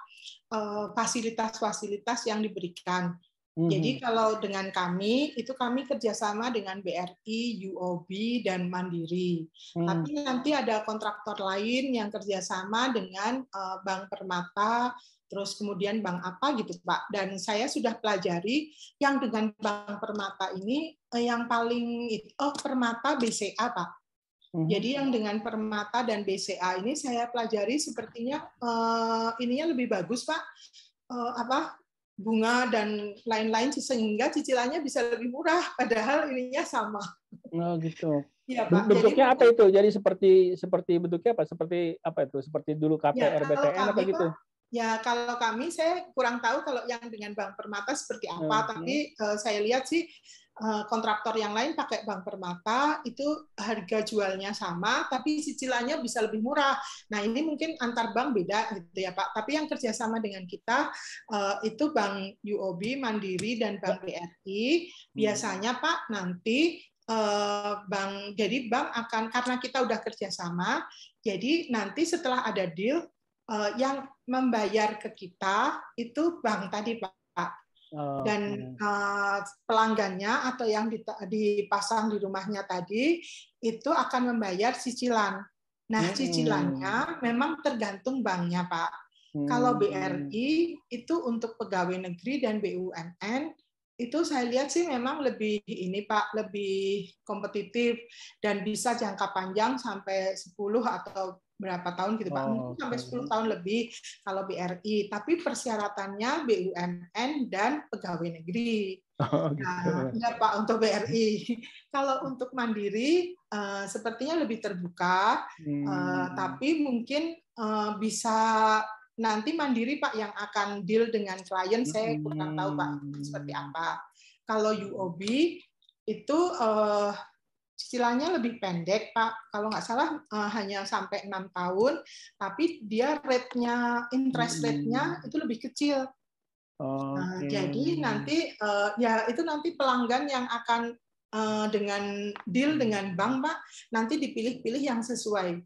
fasilitas-fasilitas yang diberikan. Jadi kalau dengan kami, itu kami kerjasama dengan BRI, UOB, dan Mandiri. Tapi nanti ada kontraktor lain yang kerjasama dengan Bank Permata, terus kemudian bank apa gitu Pak. Dan saya sudah pelajari yang dengan Bank Permata ini, yang paling, Permata BCA Pak. Jadi yang dengan Permata dan BCA ini saya pelajari sepertinya ininya lebih bagus Pak. Bunga dan lain-lain sehingga cicilannya bisa lebih murah padahal ininya sama. Oh gitu. Ya, Pak. Bentuknya apa itu? Jadi seperti bentuknya apa? Seperti apa itu? Seperti dulu KPR, BTN apa gitu? Pak, ya kalau kami saya kurang tahu kalau yang dengan Bank Permata seperti apa, tapi saya lihat sih kontraktor yang lain pakai Bank Permata itu harga jualnya sama, tapi cicilannya bisa lebih murah. Nah ini mungkin antar bank beda gitu ya Pak. Tapi yang kerjasama dengan kita itu Bank UOB, Mandiri dan Bank BRI. Biasanya Pak nanti jadi bank akan karena kita udah kerjasama, jadi nanti setelah ada deal yang membayar ke kita itu bank tadi Pak. Dan pelanggannya atau yang dipasang di rumahnya tadi itu akan membayar cicilan. Nah, cicilannya memang tergantung banknya, Pak. Kalau BRI itu untuk pegawai negeri dan BUMN itu saya lihat sih memang lebih ini Pak, lebih kompetitif dan bisa jangka panjang sampai 10 atau berapa tahun gitu Pak, mungkin sampai 10 tahun lebih kalau BRI, tapi persyaratannya BUMN dan pegawai negeri. Nah, ya Pak untuk BRI. Kalau untuk Mandiri sepertinya lebih terbuka, tapi mungkin bisa nanti Mandiri Pak yang akan deal dengan klien, saya kurang tahu Pak seperti apa. Kalau UOB itu cicilannya lebih pendek, Pak. Kalau nggak salah hanya sampai 6 tahun, tapi dia interest rate-nya itu lebih kecil. Jadi nanti ya itu nanti pelanggan yang akan dengan deal dengan bank, Pak, nanti dipilih-pilih yang sesuai.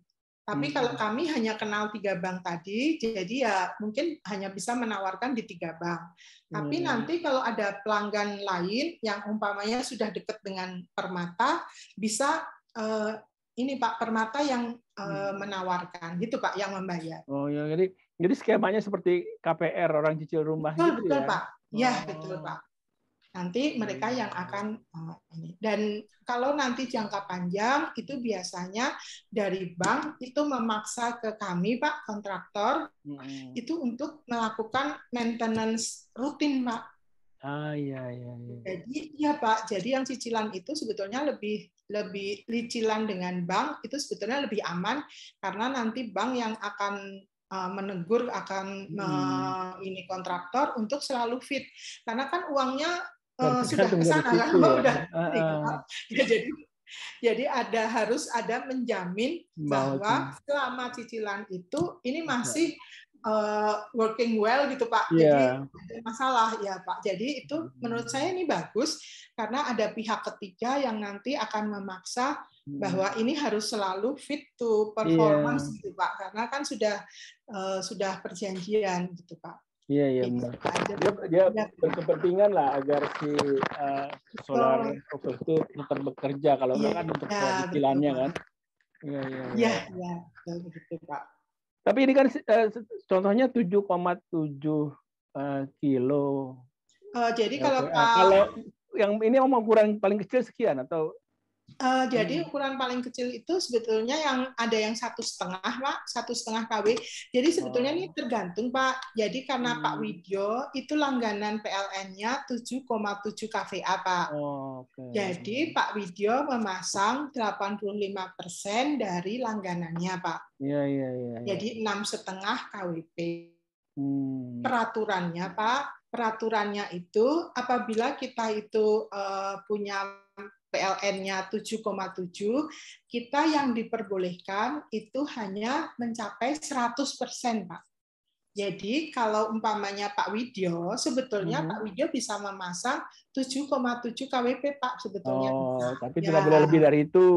Tapi kalau kami hanya kenal 3 bank tadi, jadi ya mungkin hanya bisa menawarkan di 3 bank. Tapi nanti kalau ada pelanggan lain yang umpamanya sudah dekat dengan Permata, bisa ini Pak Permata yang menawarkan, gitu Pak, yang membayar. Oh ya, jadi skemanya seperti KPR orang cicil rumah gitu betul ya? Pak, ya betul Pak. Nanti mereka yang akan ini. Dan kalau nanti jangka panjang itu biasanya dari bank itu memaksa ke kami Pak kontraktor itu untuk melakukan maintenance rutin Pak. Iya. Jadi ya Pak, jadi yang cicilan itu sebetulnya lebih cicilan dengan bank itu sebetulnya lebih aman karena nanti bank yang akan menegur akan ini kontraktor untuk selalu fit karena kan uangnya sudah ke sana kan udah ya, jadi harus ada menjamin bahwa selama cicilan itu ini masih working well gitu Pak. Jadi ada masalah ya Pak. Jadi itu menurut saya ini bagus karena ada pihak ketiga yang nanti akan memaksa bahwa ini harus selalu fit to performance gitu Pak. Karena kan sudah perjanjian gitu Pak. Iya. Dia berkepentingan lah agar si solar itu tetap bekerja. Kalau enggak kan untuk cicilannya kan. Iya, begitu Pak. Tapi ini kan contohnya 7,7 kilo. Jadi kalau yang ini ukuran paling kecil sekian atau? Jadi ukuran paling kecil itu sebetulnya yang ada yang 1,5 Pak, 1,5 kW. Jadi sebetulnya ini tergantung Pak. Jadi karena Pak Widyo itu langganan PLN-nya 7,7 kVA Pak. Jadi Pak Widyo memasang 85% dari langganannya Pak. Iya. Jadi 6,5 kWp. Peraturannya Pak, peraturannya itu apabila kita itu punya PLN-nya 7,7, kita yang diperbolehkan itu hanya mencapai 100%, Pak. Jadi kalau umpamanya Pak Widyo, sebetulnya Pak Widyo bisa memasang 7,7 kWp, Pak, sebetulnya. Tapi tidak boleh lebih dari itu.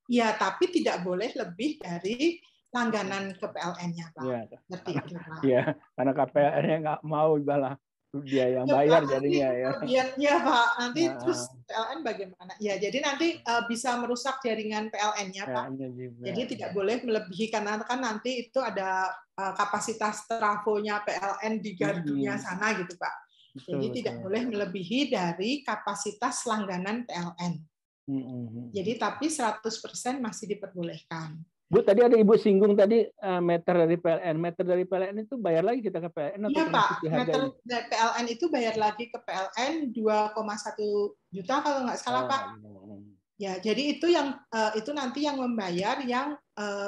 Ya, tapi tidak boleh lebih dari langganan ke PLN-nya, Pak. Seperti itu, Pak. Iya, karena KPLN-nya nggak mau malah dia yang Ya, bayar Pak, jadinya ya. kerugiannya Pak, nanti Nah, terus PLN bagaimana? Ya, jadi nanti bisa merusak jaringan PLN-nya Pak. kayaknya juga. Jadi tidak boleh melebihi karena kan nanti itu ada kapasitas trafonya PLN di gardunya sana gitu Pak. Jadi tidak boleh melebihi dari kapasitas langganan PLN. Jadi tapi 100% masih diperbolehkan. Bu, tadi ada Ibu singgung tadi meter dari PLN. Meter dari PLN itu bayar lagi kita ke PLN atau Iya Pak, meter dari PLN itu bayar lagi ke PLN 2,1 juta kalau nggak salah Pak. Ya, jadi itu yang itu nanti yang membayar yang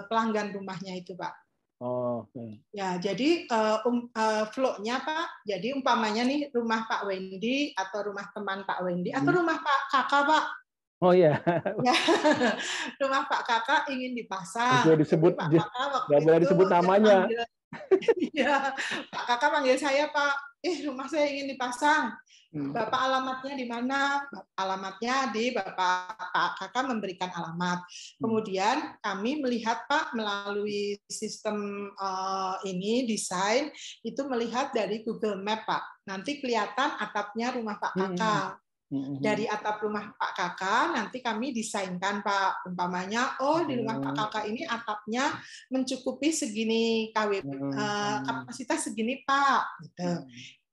pelanggan rumahnya itu Pak. Okay. Ya, jadi flow-nya Pak, jadi umpamanya nih rumah Pak Wendy atau rumah teman Pak Wendy atau rumah Pak Kakak Pak. Oh iya. Ya, rumah Pak Kakak ingin dipasang. Boleh disebut, nggak boleh disebut namanya. Iya, Pak Kakak panggil saya Pak. Rumah saya ingin dipasang. Bapak alamatnya di mana? Alamatnya di Bapak Kakak memberikan alamat. Kemudian kami melihat Pak melalui sistem ini desain itu melihat dari Google Map Pak. Nanti kelihatan atapnya rumah Pak Kakak. Dari atap rumah Pak Kakak nanti kami desainkan Pak, umpamanya di rumah Pak Kakak ini atapnya mencukupi segini kapasitas segini Pak gitu.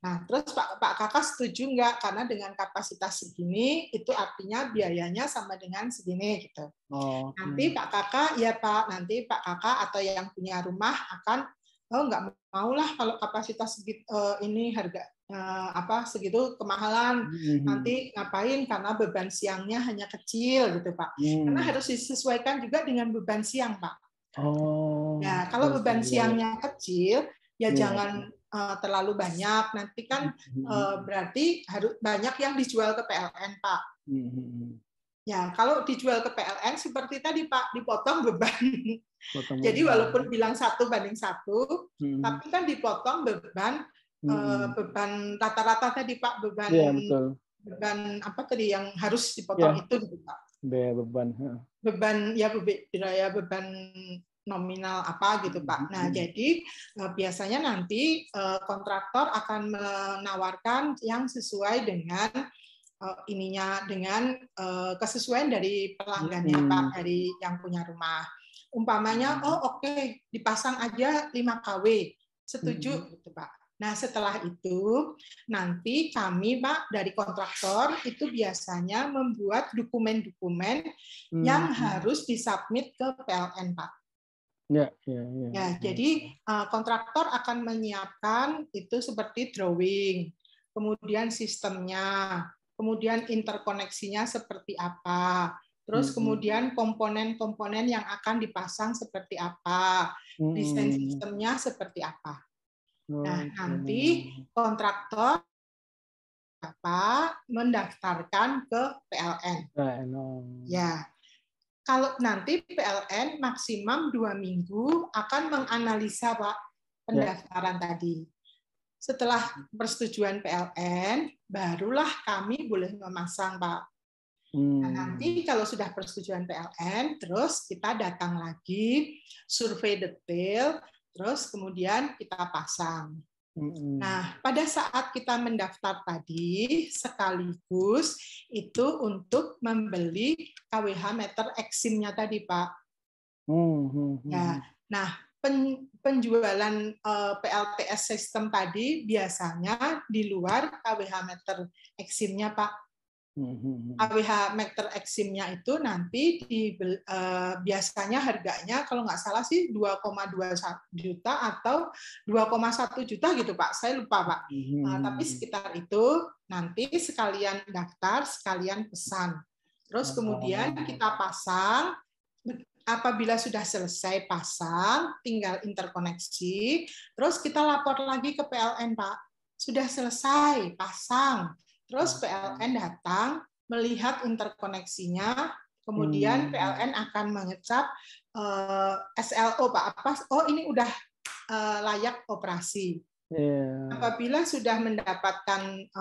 Nah terus Pak Kakak setuju nggak karena dengan kapasitas segini itu artinya biayanya sama dengan segini gitu. Nanti Pak Kakak ya Pak, nanti Pak Kakak atau yang punya rumah akan nggak maulah kalau kapasitas ini harga segitu kemahalan, nanti ngapain karena beban siangnya hanya kecil gitu Pak. Karena harus disesuaikan juga dengan beban siang Pak. Ya kalau beban siangnya kecil ya jangan terlalu banyak, nanti kan berarti harus banyak yang dijual ke PLN Pak. Ya kalau dijual ke PLN seperti tadi Pak, dipotong beban. Jadi walaupun bilang 1:1, tapi kan dipotong beban beban rata-rata tadi Pak, beban apa tadi yang harus dipotong itu gitu Pak. Beban nominal apa gitu Pak. Nah jadi biasanya nanti kontraktor akan menawarkan yang sesuai dengan dengan kesesuaian dari pelanggannya Pak, dari yang punya rumah. Umpamanya oke, dipasang aja 5 kW, setuju gitu Pak. Nah, setelah itu nanti kami Pak dari kontraktor itu biasanya membuat dokumen-dokumen yang harus disubmit ke PLN Pak. Ya, jadi kontraktor akan menyiapkan itu seperti drawing, kemudian sistemnya, kemudian interkoneksinya seperti apa, terus kemudian komponen-komponen yang akan dipasang seperti apa, desain sistemnya seperti apa. Nah, nanti kontraktor mendaftarkan ke PLN. Ya, kalau nanti PLN maksimum 2 minggu akan menganalisa Pak pendaftaran tadi. Setelah persetujuan PLN, barulah kami boleh memasang Pak. Nah, nanti kalau sudah persetujuan PLN, terus kita datang lagi, survei detail, terus kemudian kita pasang. Nah, pada saat kita mendaftar tadi, sekaligus itu untuk membeli KWH meter eksimnya tadi, Pak. Ya, nah penjualan PLTS sistem tadi biasanya di luar KWH meter eksimnya, Pak. KWH meter eksimnya itu nanti biasanya harganya kalau nggak salah sih 2,21 juta atau 2,1 juta gitu Pak, saya lupa Pak. Tapi sekitar itu nanti sekalian daftar, sekalian pesan. Terus kemudian kita pasang, apabila sudah selesai pasang, tinggal interkoneksi, terus kita lapor lagi ke PLN Pak. Sudah selesai pasang. Terus PLN datang, melihat interkoneksinya, kemudian PLN akan mengecap SLO, Pak. Ini udah layak operasi. Apabila sudah mendapatkan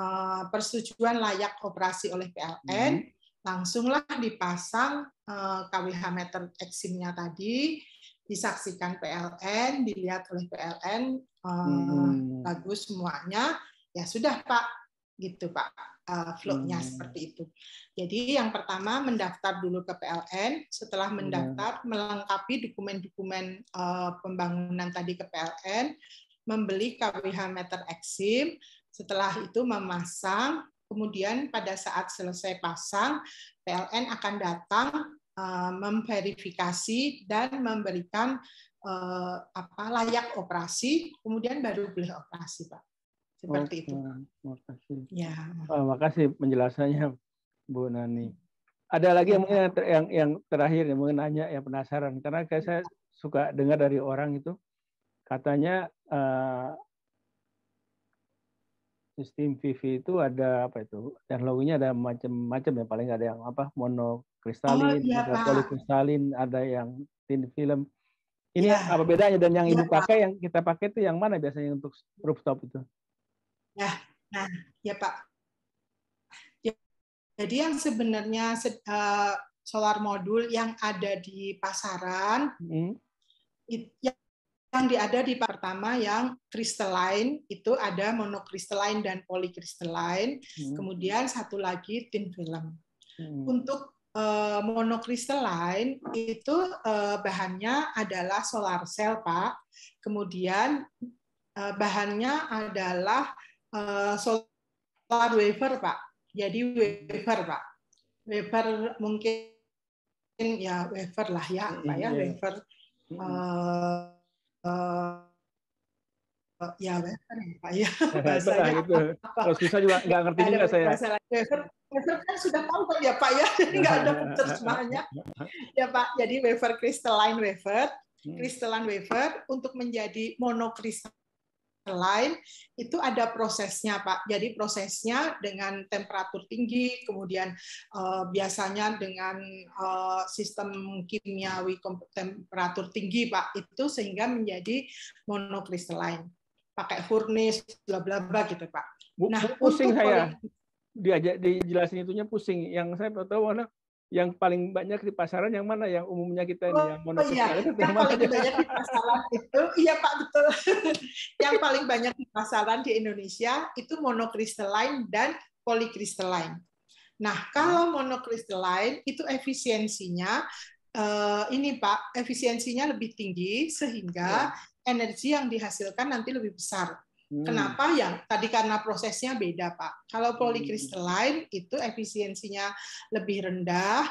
persetujuan layak operasi oleh PLN, langsunglah dipasang KWH meter eksimnya tadi, disaksikan PLN, dilihat oleh PLN, bagus semuanya. ya sudah Pak, gitu Pak, flow-nya seperti itu. Jadi yang pertama mendaftar dulu ke PLN, setelah mendaftar melengkapi dokumen-dokumen pembangunan tadi ke PLN, membeli KWH meter eksim, setelah itu memasang, kemudian pada saat selesai pasang, PLN akan datang memverifikasi dan memberikan layak operasi, kemudian baru boleh operasi, Pak. Seperti itu. Makasih. Ya. Makasih penjelasannya, Bu Nani. Ada lagi yang terakhir yang mau nanya, yang penasaran, karena saya suka dengar dari orang itu katanya sistem PV itu ada apa itu teknologinya ada macam-macam ya, paling ada yang apa monokristalin, ada polikristalin, ada yang thin film. Ini apa bedanya, dan yang Ibu pakai, yang kita pakai itu yang mana biasanya untuk rooftop itu? Nah, ya Pak. Jadi yang sebenarnya solar modul yang ada di pasaran, yang ada di pertama yang crystalline, itu ada monokristalline dan polikristalline, kemudian satu lagi thin film. Untuk monokristalline itu bahannya adalah solar cell, Pak. Kemudian bahannya adalah solar wafer, Pak. Jadi wafer, Pak. Wafer mungkin ya wafer lah ya, Pak ya, wafer. Ya wafer ya Pak ya. Bahasanya gitu. Kalau susah juga nggak ngerti juga saya. Wafer kan sudah tahu kan ya Pak ya, jadi nggak ada terjemahannya. Ya Pak, jadi wafer crystalline wafer, crystalline wafer untuk menjadi monokristalline itu ada prosesnya Pak. Jadi prosesnya dengan temperatur tinggi, kemudian biasanya dengan sistem kimiawi temperatur tinggi Pak, itu sehingga menjadi monokristalline. Pakai furnace bla bla bla gitu Pak. Nah, pusing saya diajak dijelasin itunya pusing. Yang saya tahu mana yang paling banyak di pasaran yang mana, yang umumnya kita ini yang monokristalin itu yang paling banyak di pasaran itu iya Pak betul. Yang paling banyak di pasaran di Indonesia itu monokristalline dan polikristalline. Nah, kalau monokristalline itu efisiensinya ini Pak, efisiensinya lebih tinggi sehingga energi yang dihasilkan nanti lebih besar. Kenapa ya? Tadi karena prosesnya beda, Pak. Kalau polikristalline itu efisiensinya lebih rendah,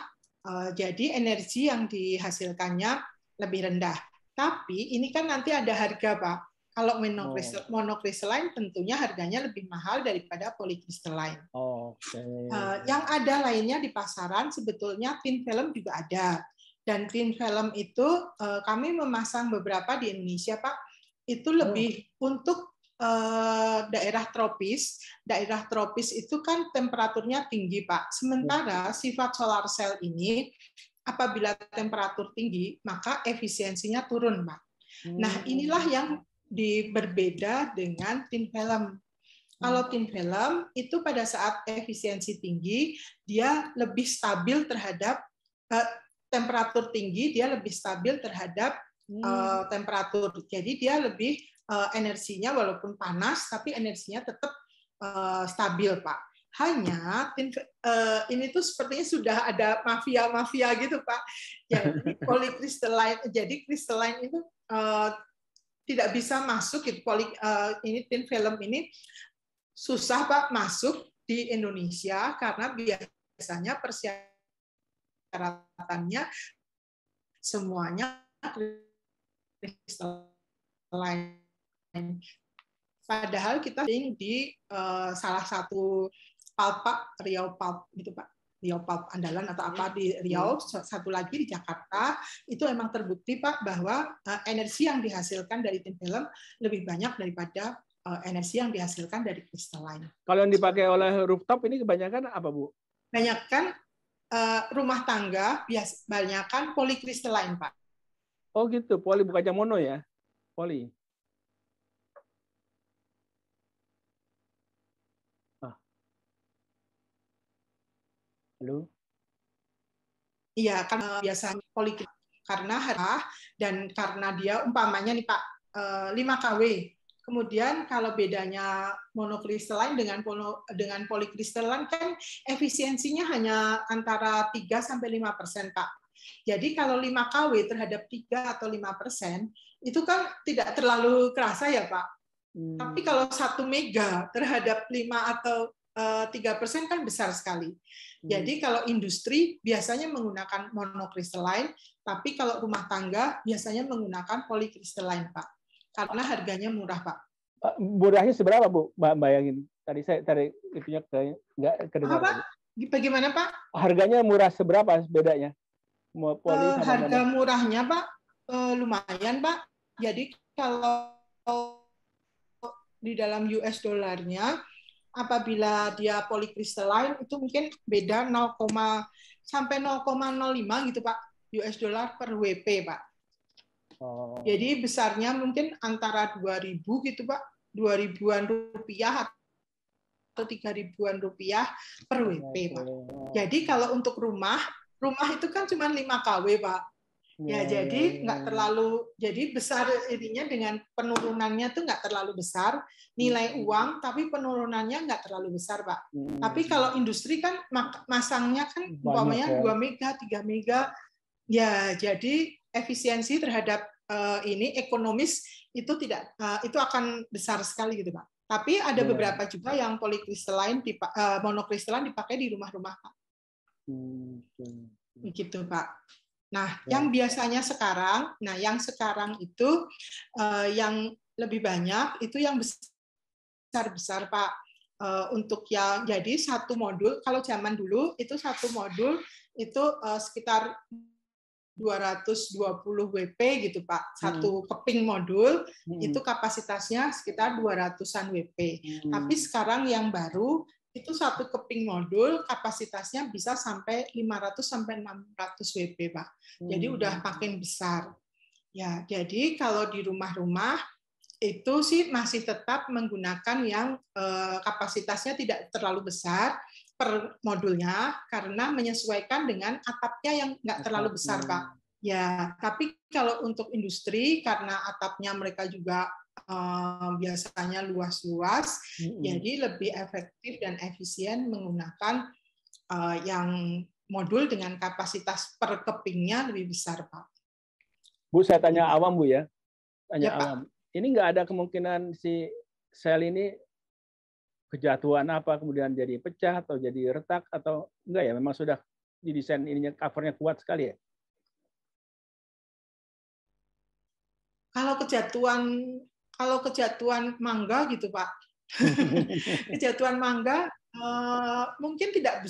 jadi energi yang dihasilkannya lebih rendah. Tapi ini kan nanti ada harga, Pak. Kalau monokristalline tentunya harganya lebih mahal daripada polikristalline. Yang ada lainnya di pasaran sebetulnya thin film juga ada. Dan thin film itu kami memasang beberapa di Indonesia, Pak. Itu lebih untuk daerah tropis. Daerah tropis itu kan temperaturnya tinggi, Pak. Sementara sifat solar cell ini apabila temperatur tinggi, maka efisiensinya turun, Pak. Nah, inilah yang berbeda dengan thin film. Kalau thin film itu pada saat efisiensi tinggi, dia lebih stabil terhadap temperatur tinggi, dia lebih stabil terhadap temperatur. Jadi dia lebih energinya walaupun panas, tapi energinya tetap stabil, Pak. Hanya ini tuh sepertinya sudah ada mafia-mafia gitu, Pak. Jadi polikristalline, jadi crystalline itu tidak bisa masuk gitu. Ini thin film ini susah Pak masuk di Indonesia karena biasanya persyaratannya semuanya crystalline. Padahal kita di salah satu pulp Riau Pulp gitu Pak. Riau Pulp andalan atau apa di Riau, satu lagi di Jakarta, itu memang terbukti Pak bahwa energi yang dihasilkan dari thin film lebih banyak daripada energi yang dihasilkan dari crystalline. Kalau yang dipakai oleh rooftop ini kebanyakan apa, Bu? Kebanyakan rumah tangga, kebanyakan polikristalline, Pak. Oh gitu, poli bukan yang mono ya? Poli. Halo? Iya, kan biasanya polikristalline karena harga dan karena dia umpamanya nih Pak 5 kW. Kemudian kalau bedanya monokristalin dengan polikristalin kan efisiensinya hanya antara 3-5%, Pak. Jadi kalau 5 kW terhadap 3 atau 5% itu kan tidak terlalu kerasa ya, Pak. Tapi kalau 1 mega terhadap 5 atau 3% kan besar sekali. Jadi kalau industri biasanya menggunakan monokristalin, tapi kalau rumah tangga biasanya menggunakan polikristalin, Pak. Karena harganya murah, Pak. Murahnya seberapa, Bu? Bayangin. Tadi saya itunya nggak kedengar. Apa? Bagaimana, Pak? Harganya murah seberapa bedanya? Poli sama harga murahnya, Pak, lumayan, Pak. Jadi kalau di dalam US dollarnya, apabila dia polikristalin itu mungkin beda 0, sampai 0,05 gitu, Pak, US dollar per WP, Pak. Jadi besarnya mungkin antara 2.000 gitu, Pak, 2.000-an rupiah atau 3.000-an rupiah per WP, Pak. Jadi kalau untuk rumah itu kan cuma 5 kW, Pak. Ya, jadi nggak terlalu, jadi besar ininya dengan penurunannya tuh nggak terlalu besar nilai uang, tapi penurunannya nggak terlalu besar, Pak. Tapi kalau industri kan masangnya kan umpamanya 2 mega, 3 mega, ya jadi efisiensi terhadap ini ekonomis itu tidak itu akan besar sekali gitu, Pak. Tapi ada beberapa juga yang polikristalin, monokristalin dipakai di rumah-rumah, Pak. Begitu, Pak. Nah, yang biasanya sekarang, yang sekarang itu yang lebih banyak itu yang besar-besar, Pak. Untuk yang jadi satu modul, kalau zaman dulu itu satu modul itu sekitar 220 WP gitu, Pak. Satu keping modul itu kapasitasnya sekitar 200-an WP. Tapi sekarang yang baru itu satu keping modul kapasitasnya bisa sampai 500 sampai 600 WP, Pak. Jadi udah makin besar. Ya, jadi kalau di rumah-rumah itu sih masih tetap menggunakan yang kapasitasnya tidak terlalu besar per modulnya karena menyesuaikan dengan atapnya yang nggak terlalu besar, Pak. Ya, tapi kalau untuk industri karena atapnya mereka juga biasanya luas-luas, jadi lebih efektif dan efisien menggunakan yang modul dengan kapasitas per kepingnya lebih besar, Pak. Bu, saya tanya awam, Bu, ya. Tanya ya, awam. Ini nggak ada kemungkinan si sel ini kejatuhan apa, kemudian jadi pecah atau jadi retak atau enggak ya? Memang sudah didesain ininya covernya kuat sekali ya? Kalau kejatuhan mangga gitu, Pak. Kejatuhan mangga mungkin tidak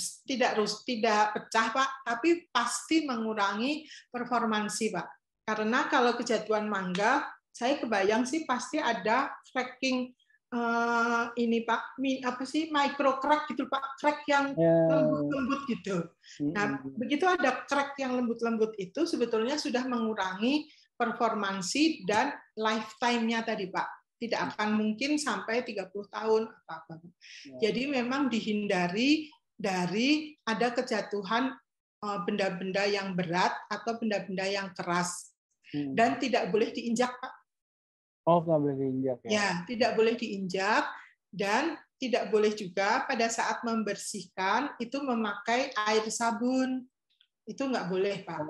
pecah, Pak, tapi pasti mengurangi performansi, Pak. Karena kalau kejatuhan mangga, saya kebayang sih pasti ada cracking ini, Pak, apa sih, micro crack gitu, Pak, crack yang lembut-lembut gitu. Nah, begitu ada crack yang lembut-lembut itu sebetulnya sudah mengurangi performansi dan lifetime-nya tadi, Pak. Tidak akan mungkin sampai 30 tahun apa-apa. Jadi memang dihindari dari ada kejatuhan benda-benda yang berat atau benda-benda yang keras. Dan tidak boleh diinjak, Pak. Oh, nggak boleh diinjak ya? Ya, tidak boleh diinjak dan tidak boleh juga pada saat membersihkan itu memakai air sabun. Itu nggak boleh, Pak.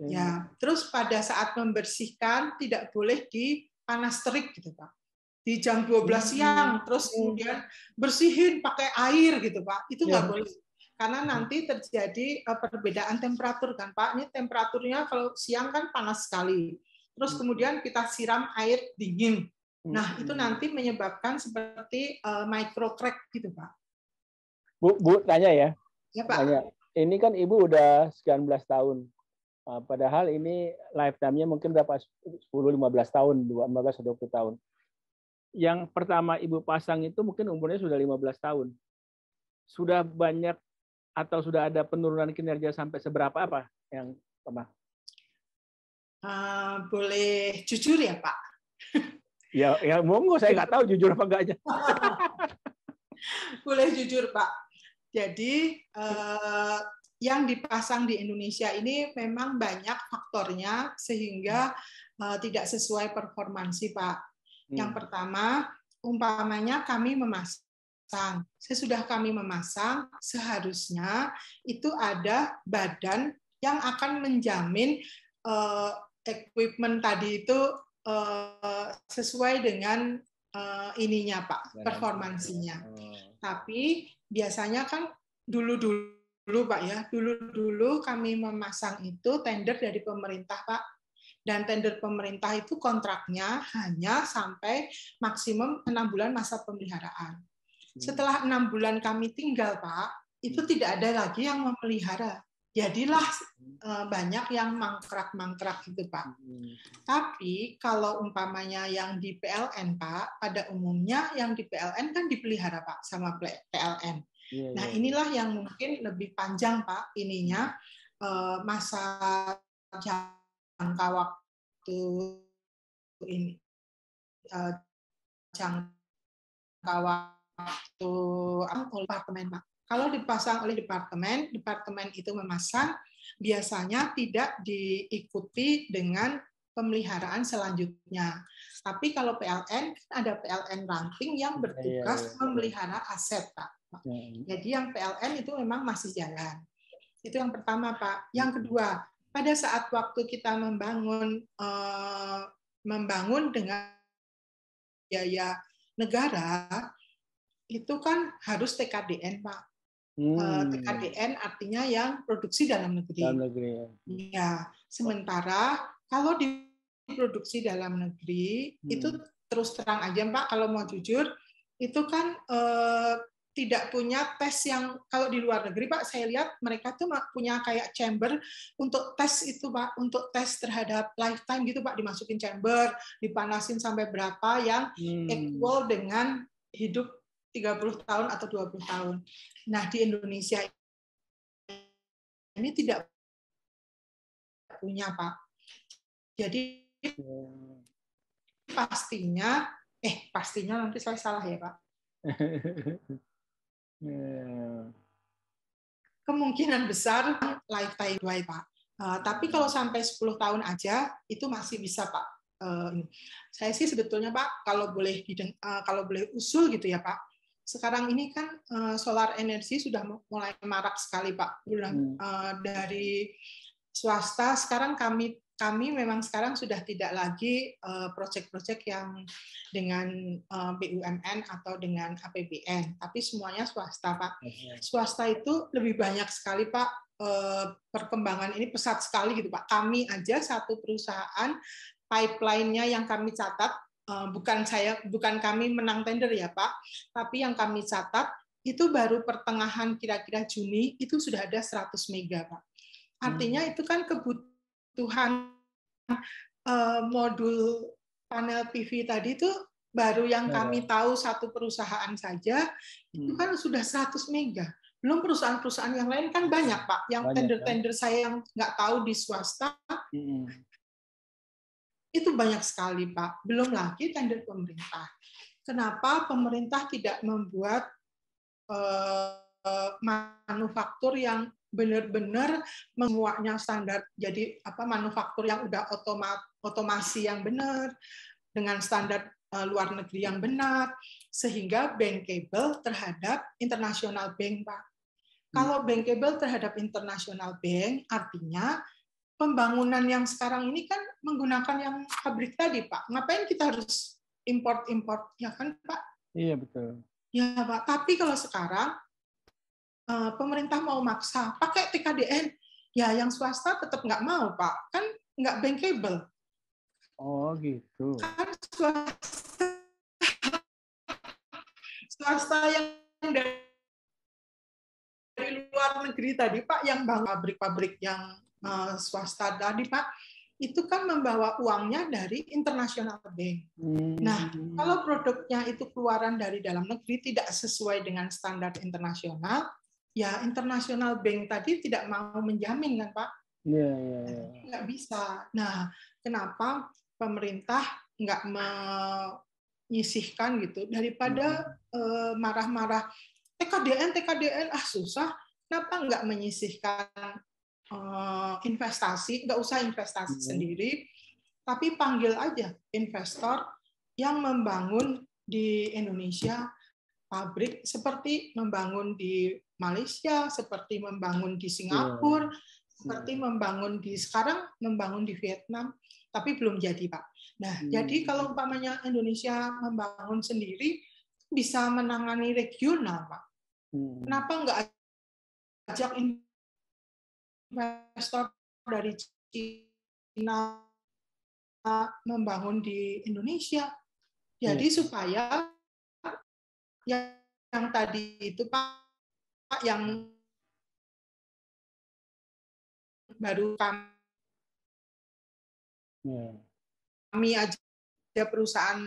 Ya, terus pada saat membersihkan tidak boleh di panas terik gitu, Pak. Di jam 12 siang terus kemudian bersihin pakai air gitu, Pak. Itu nggak boleh. Karena nanti terjadi perbedaan temperatur kan, Pak. Ini temperaturnya kalau siang kan panas sekali. Terus kemudian kita siram air dingin. Nah, itu nanti menyebabkan seperti micro crack gitu, Pak. Bu, tanya ya. Ya, Pak. Tanya. Ini kan Ibu udah 19 tahun. Padahal ini lifetime-nya mungkin berapa? 10-15 tahun, 15-20 tahun. Yang pertama Ibu pasang itu mungkin umurnya sudah 15 tahun. Sudah banyak atau sudah ada penurunan kinerja sampai seberapa apa yang pernah? Boleh jujur ya, Pak? Ya monggo, saya nggak tahu jujur apa enggaknya. Boleh jujur, Pak. Jadi yang dipasang di Indonesia ini memang banyak faktornya sehingga tidak sesuai performansi, Pak. Yang pertama, umpamanya kami memasang. Sesudah kami memasang, seharusnya itu ada badan yang akan menjamin equipment tadi itu sesuai dengan ininya Pak, performansinya. Tapi biasanya kan dulu Pak ya, dulu kami memasang itu tender dari pemerintah Pak. Dan tender pemerintah itu kontraknya hanya sampai maksimum 6 bulan masa pemeliharaan. Setelah 6 bulan kami tinggal, Pak, itu tidak ada lagi yang memelihara. Jadilah banyak yang mangkrak-mangkrak gitu, Pak. Tapi kalau umpamanya yang di PLN, Pak, pada umumnya yang di PLN kan dipelihara, Pak, sama PLN. Nah, inilah yang mungkin lebih panjang, Pak, ininya masa jangka waktu ini jangka waktu departemen Pak. Kalau dipasang oleh departemen itu memasang biasanya tidak diikuti dengan pemeliharaan selanjutnya. Tapi kalau PLN ada PLN ramping yang bertugas memelihara aset Pak. Jadi yang PLN itu memang masih jalan. Itu yang pertama Pak. Yang kedua, pada saat waktu kita membangun dengan biaya negara, itu kan harus TKDN, Pak. TKDN artinya yang produksi dalam negeri. Ya, sementara kalau diproduksi dalam negeri, itu terus terang aja, Pak, kalau mau jujur, itu kan tidak punya tes yang kalau di luar negeri Pak saya lihat mereka tuh punya kayak chamber untuk tes itu Pak, untuk tes terhadap lifetime gitu Pak, dimasukin chamber, dipanasin sampai berapa yang equal dengan hidup 30 tahun atau 20 tahun. Nah, di Indonesia ini tidak punya Pak. Jadi pastinya nanti saya salah ya Pak. Kemungkinan besar lifetime right, Pak. Tapi kalau sampai 10 tahun aja itu masih bisa Pak. Saya sih sebetulnya Pak kalau boleh usul gitu ya Pak. Sekarang ini kan solar energi sudah mulai marak sekali Pak. Dari swasta sekarang kami memang sekarang sudah tidak lagi proyek-proyek yang dengan BUMN atau dengan APBN, tapi semuanya swasta, Pak. Swasta itu lebih banyak sekali, Pak. Perkembangan ini pesat sekali gitu, Pak. Kami aja satu perusahaan pipeline-nya yang kami catat, bukan kami menang tender ya, Pak, tapi yang kami catat itu baru pertengahan kira-kira Juni itu sudah ada 100 mega, Pak. Artinya itu kan kebutuhan modul panel PV tadi itu baru yang kami tahu satu perusahaan saja itu kan sudah 100 mega. Belum perusahaan-perusahaan yang lain kan banyak Pak. Yang tender-tender saya yang nggak tahu di swasta itu banyak sekali Pak. Belum lagi tender pemerintah. Kenapa pemerintah tidak membuat manufaktur yang benar-benar semuanya standar, jadi manufaktur yang udah otomasi yang benar dengan standar luar negeri yang benar sehingga bankable terhadap international bank Pak. Kalau bankable terhadap international bank artinya pembangunan yang sekarang ini kan menggunakan yang pabrik tadi Pak. Ngapain kita harus import ya kan Pak? Iya betul. Ya Pak. Tapi kalau sekarang pemerintah mau maksa pakai TKDN, ya yang swasta tetap nggak mau Pak, kan nggak bankable. Oh gitu. Kan swasta yang dari luar negeri tadi Pak, yang bangun pabrik-pabrik yang swasta tadi Pak, itu kan membawa uangnya dari international bank. Nah, kalau produknya itu keluaran dari dalam negeri tidak sesuai dengan standar internasional, ya international bank tadi tidak mau menjamin kan Pak? Iya. Nggak bisa. Nah, kenapa pemerintah nggak menyisihkan gitu daripada marah-marah TKDN susah, kenapa nggak menyisihkan investasi, nggak usah investasi sendiri, tapi panggil aja investor yang membangun di Indonesia pabrik seperti membangun di Malaysia, seperti membangun di Singapura, seperti membangun sekarang membangun di Vietnam, tapi belum jadi, Pak. Nah, jadi kalau umpamanya Indonesia membangun sendiri, bisa menangani regional, Pak. Kenapa nggak ajak investor dari Cina membangun di Indonesia? Jadi supaya yang tadi itu, Pak, yang baru kami aja perusahaan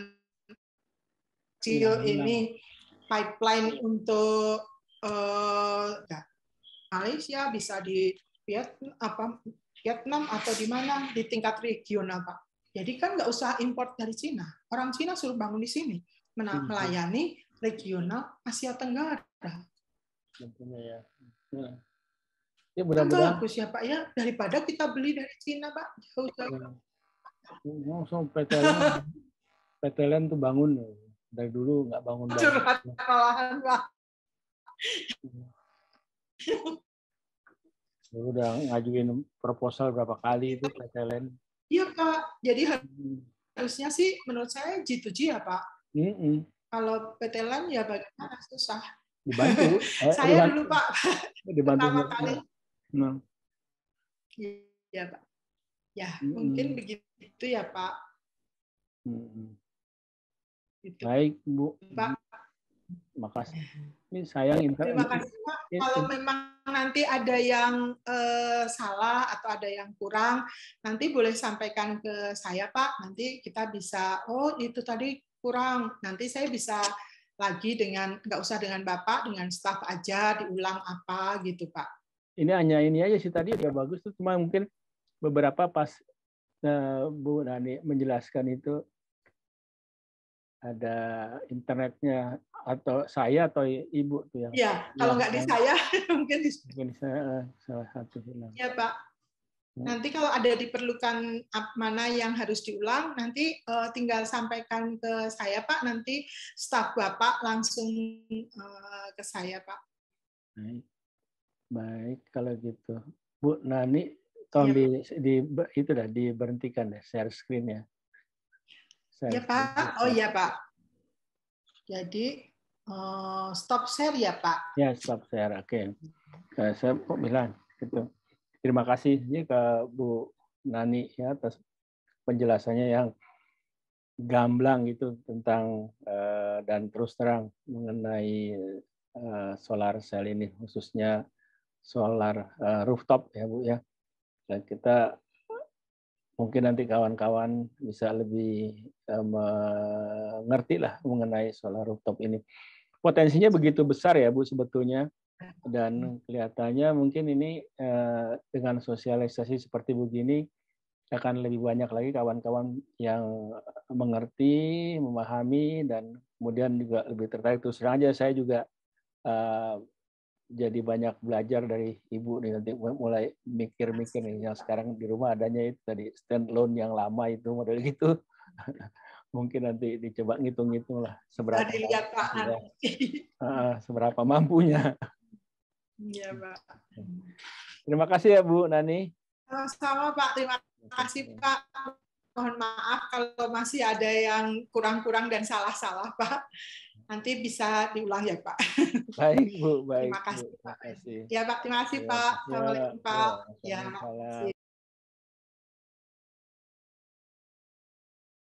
kecil ini pipeline untuk Malaysia, bisa di Vietnam atau di mana, di tingkat regional, Pak. Jadi kan nggak usah import dari Cina. Orang Cina suruh bangun di sini, melayani regional Asia Tenggara. Tentunya ya. Ya mudah-mudahan bagus ya Pak ya, daripada kita beli dari Cina, Pak. Langsung PTLN tuh bangun dari dulu nggak bangun. Curhat malahan, Pak. Udah ngajuin proposal berapa kali itu PTLN. Iya Pak, jadi harusnya sih menurut saya G2G ya Pak. Kalau PTLN ya bagaimana, susah. Dibantu. Saya dulu Pak, dibantu pertama kali. Iya Pak. Ya mungkin begitu ya Pak. Gitu. Baik Bu. Pak. Makasih. Ini sayang Terima kasih Pak. Kalau memang nanti ada yang salah atau ada yang kurang, nanti boleh sampaikan ke saya Pak. Nanti kita bisa, oh itu tadi kurang. Nanti saya bisa lagi dengan, nggak usah dengan Bapak, dengan staf aja diulang apa gitu Pak. Ini hanya ini aja sih tadi udah bagus tuh, cuma mungkin beberapa pas Bu Nani menjelaskan itu ada internetnya atau saya atau Ibu tuh yang. Ya, kalau nggak di saya mungkin di saya salah satu. Ya Pak. Nanti kalau ada diperlukan mana yang harus diulang, nanti tinggal sampaikan ke saya Pak. Nanti staf Bapak langsung ke saya Pak. Baik kalau gitu, Bu Nani, tolong itu dah diberhentikan deh share screen ya. Ya Pak, oh ya Pak. Jadi stop share ya Pak. Ya stop share, oke. Saya kok bilang gitu. Terima kasih ke Bu Nani ya atas penjelasannya yang gamblang itu tentang dan terus terang mengenai solar cell ini, khususnya solar rooftop ya Bu ya. Dan kita mungkin nanti kawan-kawan bisa lebih mengerti lah mengenai solar rooftop ini. Potensinya begitu besar ya Bu sebetulnya, dan kelihatannya mungkin ini dengan sosialisasi seperti begini akan lebih banyak lagi kawan-kawan yang mengerti, memahami, dan kemudian juga lebih tertarik. Terus terang aja saya juga jadi banyak belajar dari Ibu nih, nanti mulai mikir-mikir nih, yang sekarang di rumah adanya itu tadi standalone yang lama itu model gitu. Mungkin nanti dicoba ngitung-ngitung lah seberapa dilihat, Pak. Seberapa mampunya. Iya, Pak. Terima kasih ya Bu Nani. Sama Pak, terima kasih Pak. Mohon maaf kalau masih ada yang kurang-kurang dan salah-salah Pak. Nanti bisa diulang ya Pak. Baik Bu, baik. Terima kasih Bu. Pak. Terima kasih. Ya Pak, terima kasih Pak. Assalamualaikum Pak. Ya.